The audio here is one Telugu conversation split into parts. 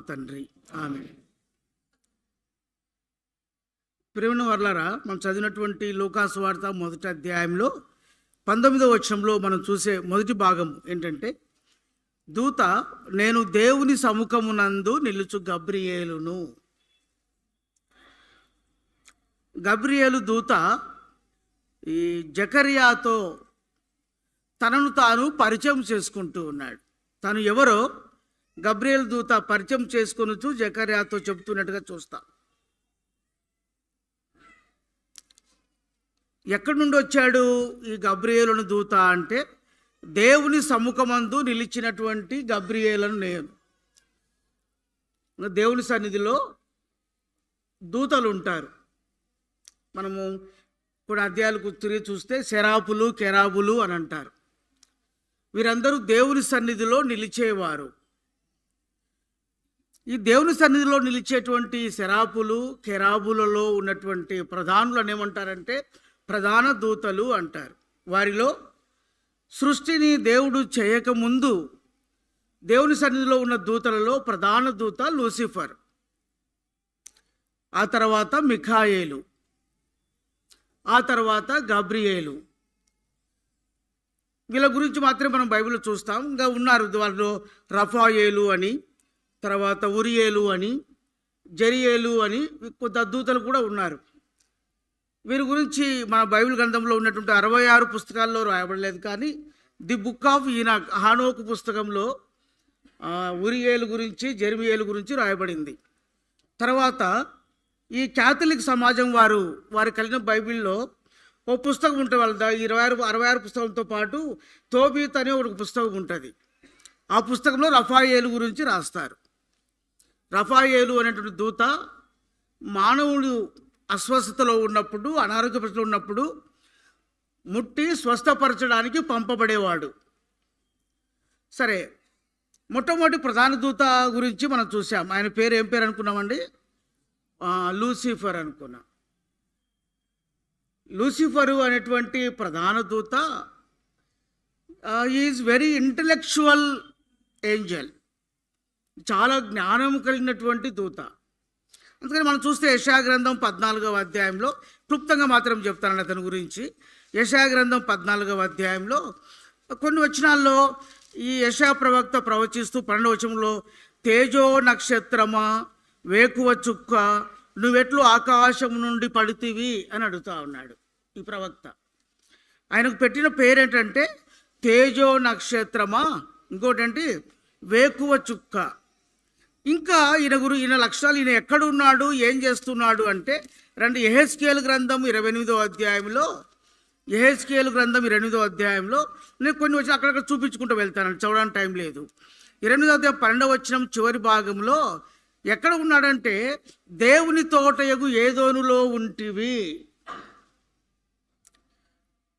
తండ్రి. ఆమేన్. ప్రియమైన వారలారా, మనం చదివినటువంటి లూకాసు వార్త మొదటి అధ్యాయంలో 19వ వచనంలో మనం చూసే మొదటి భాగం ఏంటంటే, దూత నేను దేవుని సముఖమునందు నిలుచు గబ్రియేలును. గబ్రియేలు దూత ఈ జకర్యాతో తనను తాను పరిచయం చేసుకుంటూ ఉన్నాడు. తను ఎవరో గబ్రియేలు దూత పరిచయం చేసుకొనుచు జకర్యాతో చెబుతున్నట్టుగా చూస్తాం. ఎక్కడి నుండి వచ్చాడు ఈ గబ్రియేలును దూత అంటే, దేవుని సముఖమందు నిలిచినటువంటి గబ్రియేలును నేను. దేవుని సన్నిధిలో దూతలు ఉంటారు. మనము కొన్ని అధ్యాయాలకు తిరిగి చూస్తే సెరాపులు, కెరాబులు అని అంటారు. వీరందరూ దేవుని సన్నిధిలో నిలిచేవారు. ఈ దేవుని సన్నిధిలో నిలిచేటువంటి సెరాపులు, కెరాబులలో ఉన్నటువంటి ప్రధానులను ఏమంటారంటే ప్రధాన దూతలు అంటారు. వారిలో సృష్టిని దేవుడు చేయకముందు దేవుని సన్నిధిలో ఉన్న దూతలలో ప్రధాన దూత లూసిఫర్, ఆ తర్వాత మిఖాయేలు, ఆ తర్వాత గబ్రియేలు. వీళ్ళ గురించి మాత్రమే మనం బైబిల్లో చూస్తాం. ఇంకా ఉన్నారు వాళ్ళు, రఫాయేలు అని, తర్వాత ఉరియేలు అని, జెరియేలు అని కొంత దూతలు కూడా ఉన్నారు. వీరి గురించి మన బైబిల్ గ్రంథంలో ఉన్నటువంటి 66 పుస్తకాల్లో రాయబడలేదు. కానీ ది బుక్ ఆఫ్ ఈనాక్, హానోకు పుస్తకంలో ఉరియేలు గురించి, జెర్మియేలు గురించి రాయబడింది. తర్వాత ఈ క్యాథలిక్ సమాజం వారు కలిగిన బైబిల్లో ఓ పుస్తకం ఉంటుంది. వాళ్ళ 66 పుస్తకంతో పాటు తోబీత్ అనే ఒక పుస్తకం ఉంటుంది. ఆ పుస్తకంలో రఫాయేలు గురించి రాస్తారు. రఫాయేలు అనేటువంటి దూత మానవుడు అస్వస్థతలో ఉన్నప్పుడు, అనారోగ్య పరిస్థితిలో ఉన్నప్పుడు ముట్టి స్వస్థపరచడానికి పంపబడేవాడు. సరే, మొట్టమొదటి ప్రధాన దూత గురించి మనం చూసాం. ఆయన పేరు ఏం పేరు అనుకున్నామండి? లూసిఫర్ అనుకున్నాం. లూసిఫరు అనేటువంటి ప్రధాన దూత ఈజ్ వెరీ ఇంటలెక్చువల్ ఏంజల్, చాలా జ్ఞానం కలిగినటువంటి దూత. అందుకని మనం చూస్తే యెషయా గ్రంథం 14వ అధ్యాయంలో క్లుప్తంగా మాత్రం చెప్తానండి అతని గురించి. యెషయా గ్రంథం 14వ అధ్యాయంలో కొన్ని వచనాల్లో ఈ యెషయా ప్రవక్త ప్రవచిస్తూ 12వ వచనంలో, తేజో నక్షత్రమా, వేకువ చుక్క, నువ్వెట్లు ఆకాశం నుండి పడితివి అని అడుగుతా ఉన్నాడు ఈ ప్రవక్త. ఆయనకు పెట్టిన పేరేంటంటే తేజో నక్షత్రమా, ఇంకోటంటే వేకువ చుక్క. ఇంకా ఈయన లక్షణాలు, ఈయన ఎక్కడ ఉన్నాడు, ఏం చేస్తున్నాడు అంటే రండి యెహెజ్కేలు గ్రంథం 28వ అధ్యాయంలో, యెహెజ్కేలు గ్రంథం 28వ అధ్యాయంలో నేను కొన్ని వచ్చి అక్కడక్కడ చూపించుకుంటూ వెళ్తాను, చదవడానికి టైం లేదు. 28వ అధ్యాయం 12వ వచనం చివరి భాగంలో ఎక్కడ ఉన్నాడంటే, దేవుని తోటయగు ఏదోనులో ఉంటివి.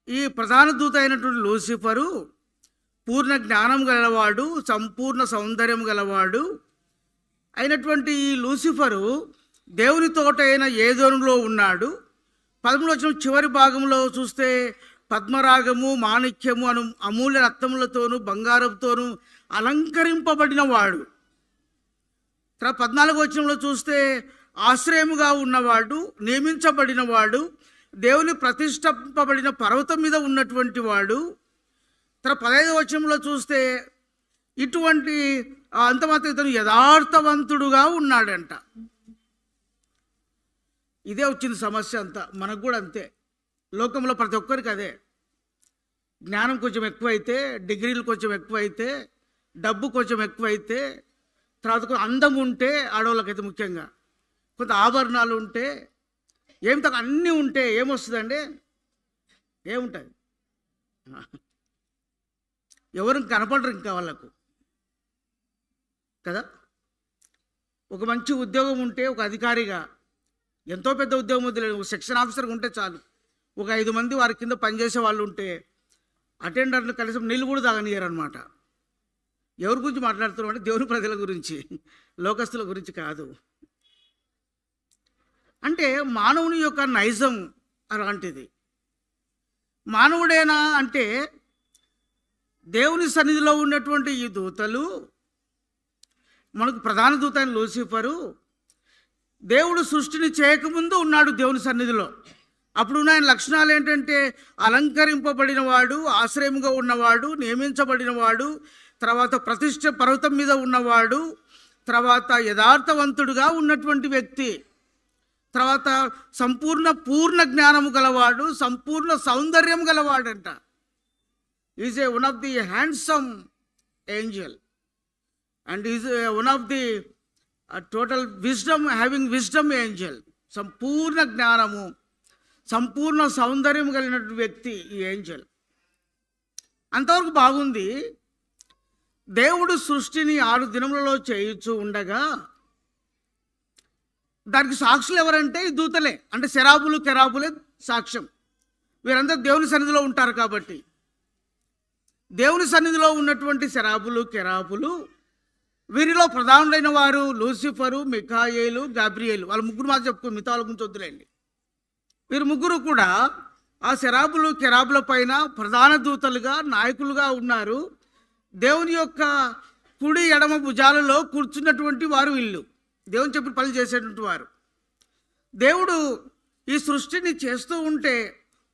ఈ ప్రధాన దూత అయినటువంటి లూసిఫరు పూర్ణ జ్ఞానం గలవాడు, సంపూర్ణ సౌందర్యం గలవాడు అయినటువంటి ఈ లూసిఫరు దేవుని తోట అయిన ఏదోనులో ఉన్నాడు. 13వ వచనం చివరి భాగంలో చూస్తే పద్మరాగము, మాణిక్యము అను అమూల్య రత్నములతోనూ బంగారంతోనూ అలంకరింపబడిన వాడు. 14వ వచనంలో చూస్తే ఆశ్రయముగా ఉన్నవాడు, నియమించబడినవాడు, దేవుని ప్రతిష్ఠింపబడిన పర్వతం మీద ఉన్నటువంటి వాడు. 15వ వచనంలో చూస్తే ఇటువంటి అంత మాత్రం ఇతను యథార్థవంతుడుగా ఉన్నాడంట. ఇదే వచ్చింది సమస్య అంతా, మనకు కూడా అంతే. లోకంలో ప్రతి ఒక్కరికి అదే. జ్ఞానం కొంచెం ఎక్కువైతే, డిగ్రీలు కొంచెం ఎక్కువైతే, డబ్బు కొంచెం ఎక్కువైతే, తర్వాత అందం ఉంటే, ఆడవాళ్ళకైతే ముఖ్యంగా కొంత ఆభరణాలు ఉంటే, ఏం తక్కువ అన్నీ ఉంటే ఏమొస్తుందండి? ఏముంటుంది? ఎవరు కనపడరు ఇంకా వాళ్ళకు కదా. ఒక మంచి ఉద్యోగం ఉంటే, ఒక అధికారిగా, ఎంతో పెద్ద ఉద్యోగం వద్దులేదు, సెక్షన్ ఆఫీసర్గా ఉంటే చాలు, ఒక 5 మంది వారి కింద పనిచేసే వాళ్ళు ఉంటే అటెండర్లు కనీసం నీళ్ళు కూడా తాగనియరు అనమాట. ఎవరి గురించి మాట్లాడుతున్నాం అంటే దేవుని ప్రజల గురించి, లోకస్తుల గురించి కాదు. అంటే మానవుని యొక్క నైజం అలాంటిది. మానవుడేనా అంటే దేవుని సన్నిధిలో ఉన్నటువంటి ఈ దూతలు మనకు ప్రధాన దూత అయిన లూసిఫరు దేవుడు సృష్టిని చేయకముందు ఉన్నాడు దేవుని సన్నిధిలో. అప్పుడు ఆయన లక్షణాలు ఏంటంటే అలంకరింపబడిన వాడు, ఆశ్రయముగా ఉన్నవాడు, నియమించబడినవాడు, తర్వాత ప్రతిష్ఠ పర్వతం మీద ఉన్నవాడు, తర్వాత యథార్థవంతుడుగా ఉన్నటువంటి వ్యక్తి, తర్వాత పూర్ణ జ్ఞానము గలవాడు, సంపూర్ణ సౌందర్యం గలవాడంట. Is a one of the handsome angel and is one of the total wisdom, having wisdom angel. సంపూర్ణ జ్ఞానము, సంపూర్ణ సౌందర్యం కలిగినటువంటి వ్యక్తి ఈ ఏంజల్. అంతవరకు బాగుంది. దేవుడు సృష్టిని 6 దినములలో చేయుచూ ఉండగా దానికి సాక్షులు ఎవరంటే ఈ దూతలే, అంటే శరాబులు కెరాబులే సాక్ష్యం. వీరందరూ దేవుని సన్నిధిలో ఉంటారు కాబట్టి దేవుని సన్నిధిలో ఉన్నటువంటి శరాబులు కెరాబులు, వీరిలో ప్రధానులైన వారు లూసిఫరు, మిఖాయేలు, గాబ్రియేలు. వాళ్ళ ముగ్గురు మాత్రం చెప్పుకో, మిగతా వాళ్ళ గురించి వద్దులేండి. వీరు ముగ్గురు కూడా ఆ శరాబులు కెరాబుల పైన ప్రధాన దూతలుగా, నాయకులుగా ఉన్నారు. దేవుని యొక్క కుడి ఎడమ భుజాలలో కూర్చున్నటువంటి వారు వీళ్ళు, దేవుని చెప్పిన పని చేసేటువంటి వారు. దేవుడు ఈ సృష్టిని చేస్తూ ఉంటే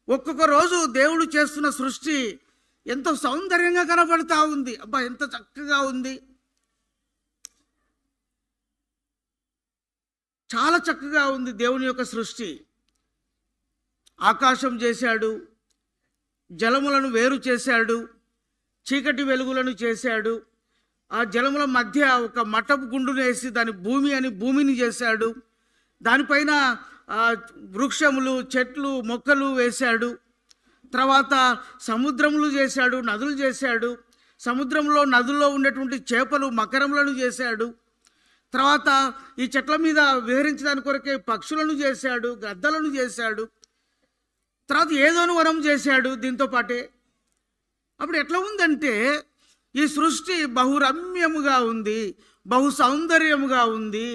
ఒక్కొక్క రోజు దేవుడు చేస్తున్న సృష్టి ఎంతో సౌందర్యంగా కనబడుతూ ఉంది. అబ్బా, ఎంత చక్కగా ఉంది, చాలా చక్కగా ఉంది దేవుని యొక్క సృష్టి. ఆకాశం చేశాడు, జలములను వేరు చేశాడు, చీకటి వెలుగులను చేశాడు, ఆ జలముల మధ్య ఒక మట్టపు గుండును వేసి దాని భూమి అని భూమిని చేశాడు, దానిపైన వృక్షములు, చెట్లు, మొక్కలు వేశాడు. తర్వాత సముద్రములు చేశాడు, నదులు చేశాడు, సముద్రంలో నదుల్లో ఉండేటువంటి చేపలు, మకరములను చేశాడు. తర్వాత ఈ చెట్ల మీద విహరించడానికి కొరకే పక్షులను చేశాడు, గద్దలను చేశాడు. తర్వాత ఏదోను వనం చేశాడు దీంతో పాటే. అప్పుడు ఎట్లా ఉందంటే ఈ సృష్టి బహురమ్యముగా ఉంది, బహు సౌందర్యముగా ఉంది.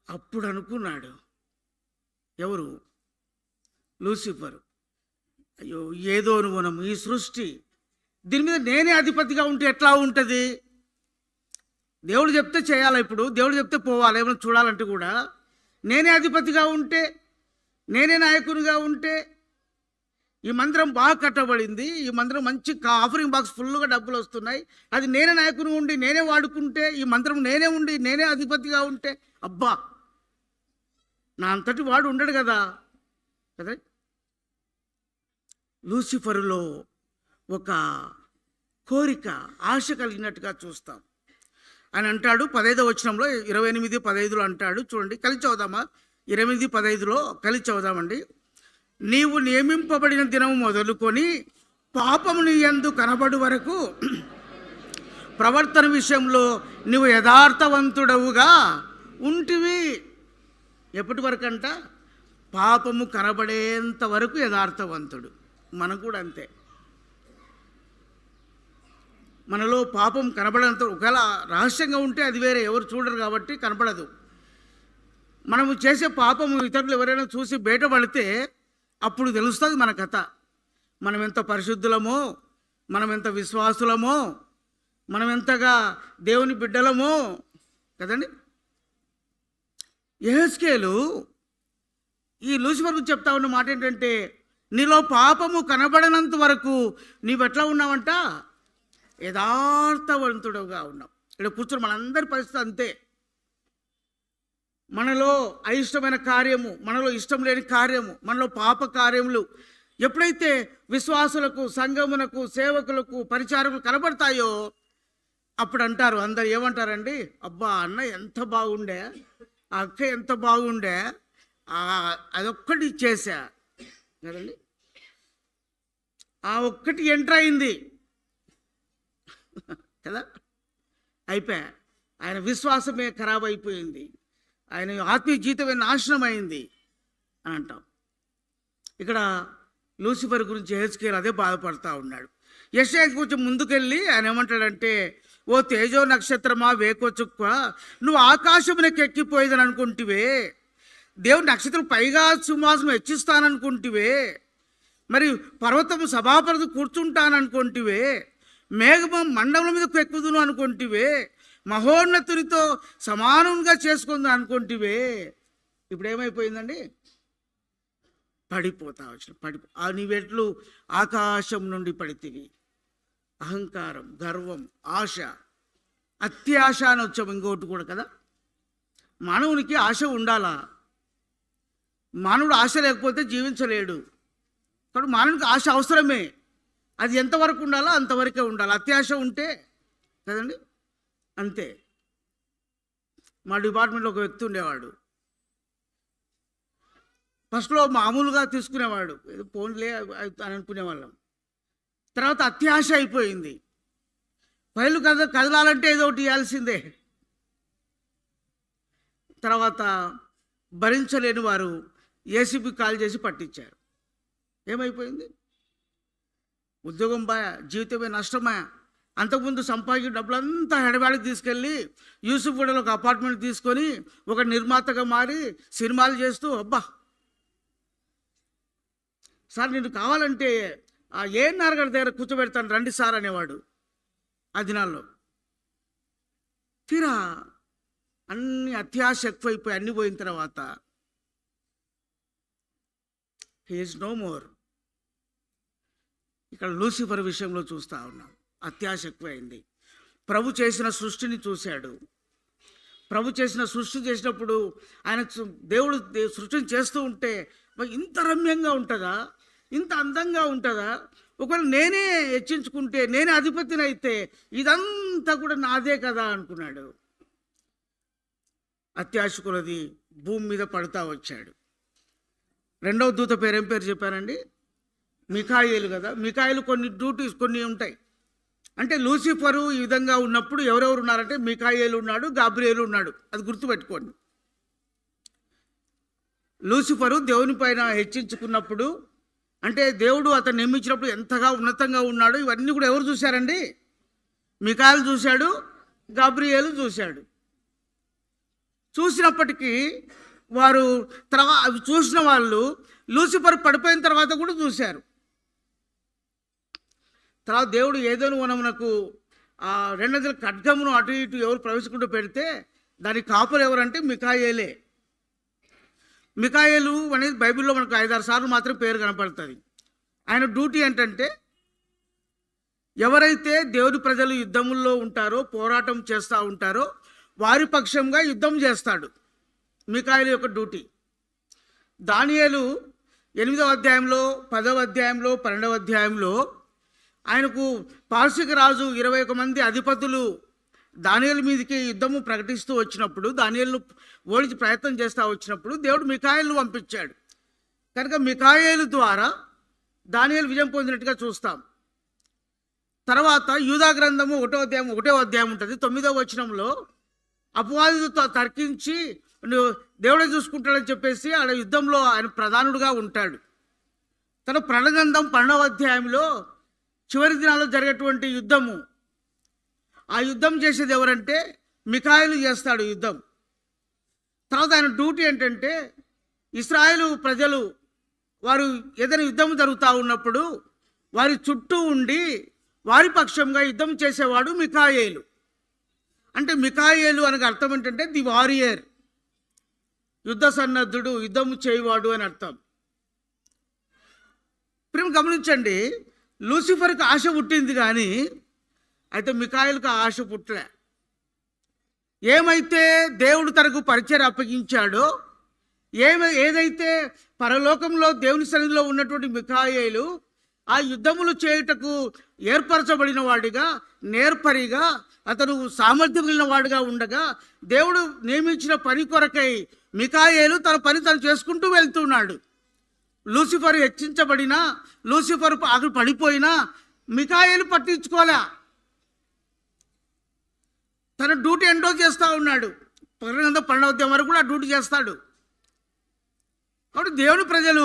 అప్పుడు అనుకున్నాడు ఎవరు? లూసిఫర్, అయ్యో ఏదోను వనం, ఈ సృష్టి, దీని మీద నేనే అధిపతిగా ఉంటే ఎట్లా ఉంటుంది? దేవుడు చెప్తే చేయాలి, ఇప్పుడు దేవుడు చెప్తే పోవాలి, ఏమైనా చూడాలంటే కూడా నేనే అధిపతిగా ఉంటే, నేనే నాయకునిగా ఉంటే. ఈ మందిరం బాగా కట్టబడింది, ఈ మందిరం మంచి ఆఫరింగ్ బాక్స్ ఫుల్గా డబ్బులు వస్తున్నాయి, అది నేనే నాయకుని ఉండి నేనే వాడుకుంటే, ఈ మందిరం నేనే ఉండి నేనే అధిపతిగా ఉంటే, అబ్బా నా అంతటి వాడు ఉండడు కదా. కదా లూసిఫరులో ఒక కోరిక, ఆశ కలిగినట్టుగా చూస్తాం. ఆయన అంటాడు 15వ వచనంలో, 28:15 అంటాడు. చూడండి, కలిసి చదువుదామా? 28:15 కలిసి చదువుదామండి. నీవు నియమింపబడిన దినము మొదలుకొని పాపము నీ యందు కనబడు వరకు ప్రవర్తన విషయంలో నువ్వు యథార్థవంతుడవుగా ఉంటివి. ఎప్పటి వరకు అంట? పాపము కనబడేంత వరకు యథార్థవంతుడు. మనం కూడా అంతే. మనలో పాపం కనబడేంత, ఒకవేళ రహస్యంగా ఉంటే అది వేరే, ఎవరు చూడరు కాబట్టి కనపడదు. మనము చేసే పాపము ఇతరులు ఎవరైనా చూసి బయటపడితే అప్పుడు తెలుస్తుంది మన కథ. మనం ఎంత పరిశుద్ధులమో, మనం ఎంత విశ్వాసులమో, మనం ఎంతగా దేవుని బిడ్డలమో కదండి. యెహెజ్కేలు ఈ లూసిఫర్ గురించి చెప్తా ఉన్న మాట ఏంటంటే, నీలో పాపము కనబడనంత వరకు నీవెట్లా ఉన్నావంట? యథార్థవంతుడుగా ఉన్నావు. ఇక్కడ కూర్చొని మనందరి పరిస్థితి అంతే. మనలో అయిష్టమైన కార్యము, మనలో ఇష్టం లేని కార్యము, మనలో పాప కార్యములు ఎప్పుడైతే విశ్వాసులకు, సంఘమునకు, సేవకులకు, పరిచారకులు కనబడతాయో అప్పుడు అంటారు, అందరు ఏమంటారండి? అబ్బా, అన్న ఎంత బాగుండే, ఆ అక్క ఎంత బాగుండే, అదొక్కటి చేశా కదండి, ఆ ఒక్కటి ఎంటర్ అయింది కదా, అయిపోయా, ఆయన విశ్వాసమే ఖరాబ్ అయిపోయింది, ఆయన ఆత్మీయ జీవితమే నాశనం అయింది అని అంటాం. ఇక్కడ లూసిఫర్ గురించి యెహెజ్కేలు అదే బాధపడతా ఉన్నాడు. యెషయా కొంచెం ముందుకెళ్ళి ఆయన ఏమంటాడంటే, ఓ తేజో నక్షత్రమా, వేకోచుక్క, నువ్వు ఆకాశమునకు ఎక్కిపోయేదని అనుకుంటివే, దేవుడు నక్షత్రం పైగా సింహాసనం హెచ్చిస్తాననుకుంటివే, మరి పర్వతము సభాపతి కూర్చుంటాననుకుంటివే, మేఘము మండలం మీదకు ఎక్కుదును అనుకుంటివే, మహోన్నతునితో సమానంగా చేసుకుంది అనుకుంటివే, ఇప్పుడు ఏమైపోయిందండి? పడిపోతా వచ్చిన నీవెట్లు ఆకాశం నుండి పడితివి. అహంకారం, గర్వం, ఆశ, అత్యాశ అని వచ్చాం ఇంకోటి కూడా కదా. మానవునికి ఆశ ఉండాలా? మానవుడు ఆశ లేకపోతే జీవించలేడు. కాబట్టి మానవునికి ఆశ అవసరమే. అది ఎంతవరకు ఉండాలో అంతవరకే ఉండాలి. అత్యాశ ఉంటే కదండి అంతే. మా డిపార్ట్మెంట్లో ఒక వ్యక్తి ఉండేవాడు. ఫస్ట్లో మామూలుగా తీసుకునేవాడు, ఏదో ఫోన్లే అని అనుకునేవాళ్ళం. తర్వాత అత్యాశ అయిపోయింది. ఫైలు కదలాలంటే ఏదో ఒకటి ఇవ్వాల్సిందే. తర్వాత భరించలేని వారు ఏసీబీ కాల్ చేసి పట్టించారు. ఏమైపోయింది? ఉద్యోగం బాయా, జీవితమే నష్టమా. అంతకుముందు సంపాదించిన డబ్బులంతా హైదరాబాద్కి తీసుకెళ్ళి యూసుఫ్గూడలో ఒక అపార్ట్మెంట్ తీసుకొని ఒక నిర్మాతగా మారి సినిమాలు చేస్తూ, అబ్బా సార్ నేను కావాలంటే ఆ ఏఎన్ఆర్ గారి దగ్గర కూర్చోబెడతాను రండి సార్ అనేవాడు ఆ దినాల్లో. తీరా అన్ని అత్యాశ ఎక్కువైపోయి అన్ని పోయిన తర్వాత హీ ఈజ్ నో మోర్. ఇక్కడ లూసిఫర్ విషయంలో చూస్తూ ఉన్నాం. అత్యాశ ఎక్కువైంది. ప్రభు చేసిన సృష్టిని చూశాడు. ప్రభు చేసిన సృష్టి చేసినప్పుడు ఆయన దేవుడు సృష్టిని చేస్తూ ఉంటే ఇంత రమ్యంగా ఉంటుందా, ఇంత అందంగా ఉంటుందా, ఒకవేళ నేనే హెచ్చించుకుంటే, నేనే అధిపతిని అయితే ఇదంతా కూడా నాదే కదా అనుకున్నాడు. అత్యాశ కొలది భూమి మీద పడుతూ వచ్చాడు. రెండవ దూత పేరు ఏం పేరు చెప్పానండి? మిఖాయేలు కదా. మిఖాయేలు కొన్ని డ్యూటీస్ కొన్ని ఉంటాయి. అంటే లూసిఫరు ఈ విధంగా ఉన్నప్పుడు ఎవరెవరు ఉన్నారంటే మిఖాయేలు ఉన్నాడు, గాబ్రియేలు ఉన్నాడు. అది గుర్తుపెట్టుకోండి. లూసిఫరు దేవుని పైన హెచ్చించుకున్నప్పుడు, అంటే దేవుడు అతను నియమించినప్పుడు ఎంతగా ఉన్నతంగా ఉన్నాడు. ఇవన్నీ కూడా ఎవరు చూశారండి? మిఖాయేలు చూశాడు, గాబ్రియేలు చూశాడు. చూసినప్పటికీ వారు అవి చూసిన వాళ్ళు లూసిఫర్ పడిపోయిన తర్వాత కూడా చూశారు. తర్వాత దేవుడు ఏదోను వనమునకు ఆ రెండంచెల ఖడ్గమును అటు ఇటు ఎవరు ప్రవేశించుకుంటూ పెడితే దానికి కాపలు ఎవరంటే మిఖాయేలే. మిఖాయేలు అనేది బైబిల్లో మనకు 5-6 సార్లు మాత్రం పేరు కనపడుతుంది. ఆయన డ్యూటీ ఏంటంటే ఎవరైతే దేవుని ప్రజలు యుద్ధముల్లో ఉంటారో, పోరాటం చేస్తూ ఉంటారో వారి పక్షంగా యుద్ధం చేస్తాడు. మిఖాయేలు యొక్క డ్యూటీ. దానియేలు 8వ అధ్యాయంలో, 10వ అధ్యాయంలో, 12వ అధ్యాయంలో ఆయనకు పారసీక రాజు 21 మంది అధిపతులు దానియేలు మీదకి యుద్ధము ప్రకటిస్తూ వచ్చినప్పుడు, దానియేలును ఓడించి ప్రయత్నం చేస్తూ వచ్చినప్పుడు దేవుడు మిఖాయేలును పంపించాడు. కనుక మిఖాయేలు ద్వారా దానియేలు విజయం పొందినట్టుగా చూస్తాం. తర్వాత యూదా గ్రంథము 1వ అధ్యాయం ఉంటుంది. 9వ వచనంలో అపవాదితో తర్కించి దేవుడే చూసుకుంటాడని చెప్పేసి ఆడ యుద్ధంలో ఆయన ప్రధానుడుగా ఉంటాడు. తన ప్రణగ్రంథం 12వ అధ్యాయంలో చివరి దినాల్లో జరిగేటువంటి యుద్ధము, ఆ యుద్ధం చేసేది ఎవరంటే మిఖాయేలు చేస్తాడు యుద్ధం. తర్వాత ఆయన డ్యూటీ ఏంటంటే ఇశ్రాయేలు ప్రజలు వారు ఏదైనా యుద్ధం జరుగుతూ ఉన్నప్పుడు వారి చుట్టూ ఉండి వారి పక్షంగా యుద్ధం చేసేవాడు మిఖాయేలు. అంటే మిఖాయేలు అనగా అర్థం ఏంటంటే ది వారియర్, యుద్ధ సన్నద్ధుడు, యుద్ధం చేయవాడు అని అర్థం. ప్రేమ గమనించండి, లూసిఫర్కి ఆశ పుట్టింది కానీ అయితే మిఖాయేలుకి ఆశ పుట్టలే. ఏమైతే దేవుడు తనకు పరిచయం అప్పగించాడో, ఏదైతే పరలోకంలో దేవుని సన్నిధిలో ఉన్నటువంటి మిఖాయేలు ఆ యుద్ధములు చేయుటకు ఏర్పరచబడిన వాడిగా, నేర్పరిగా, అతను సామర్థ్యం కలిగిన వాడిగా ఉండగా దేవుడు నియమించిన పని కొరకై మిఖాయేలు తన పని తను చేసుకుంటూ వెళ్తున్నాడు. లూసిఫర్ హెచ్చించబడినా, లూసిఫర్ ఆకులు పడిపోయినా మిఖాయేలు పట్టించుకోలే. తన డ్యూటీ ఎండో చేస్తూ ఉన్నాడు. 12వ అధ్యాయం వరకు కూడా ఆ డ్యూటీ చేస్తాడు. కాబట్టి దేవుని ప్రజలు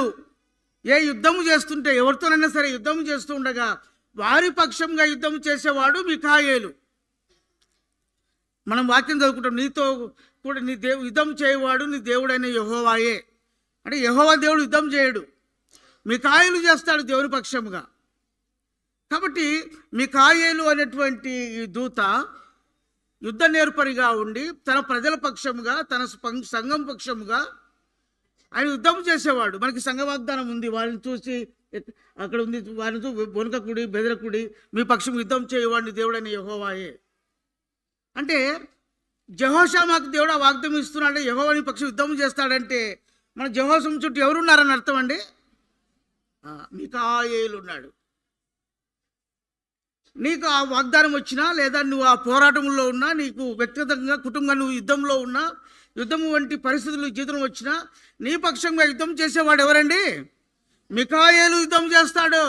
ఏ యుద్ధము చేస్తుంటే, ఎవరితోనైనా సరే యుద్ధం చేస్తూ ఉండగా వారి పక్షంగా యుద్ధం చేసేవాడు మిఖాయేలు. మనం వాక్యం చదువుకుంటాం, నీతో కూడా నీ యుద్ధం చేయవాడు నీ దేవుడైన యెహోవాయే. అంటే యెహోవా దేవుడు యుద్ధం చేయడు, మిఖాయేలు చేస్తాడు దేవుని పక్షంగా. కాబట్టి మిఖాయేలు అనేటువంటి ఈ దూత యుద్ధ నేర్పరిగా ఉండి తన ప్రజల పక్షముగా, తన సంఘం పక్షముగా ఆయన యుద్ధం చేసేవాడు. మనకి సంఘ వాగ్దానం ఉంది, వారిని చూసి అక్కడ ఉంది, వారిని చూసి బొనకకుడి, బెదరకుడి, మీ పక్షం యుద్ధం చేయవాడిని దేవుడని యెహోవాయే. అంటే యెహోషామాకు దేవుడు ఆ వాగ్దానం ఇస్తున్నాడు, యెహోవా నీ పక్షం యుద్ధం చేస్తాడంటే మన యెహోషాము చుట్టూ ఎవరున్నారని అర్థం అండి? మికాయేలు ఉన్నాడు. నీకు ఆ వాగ్దానం వచ్చినా, లేదా నువ్వు ఆ పోరాటంలో ఉన్నా, నీకు వ్యక్తిగతంగా కుటుంబంగా నువ్వు యుద్ధంలో ఉన్నా, యుద్ధం వంటి పరిస్థితులు జీవితం వచ్చినా, నీ పక్షంగా యుద్ధం చేసేవాడు ఎవరండి? మికాయేలు యుద్ధం చేస్తాడు.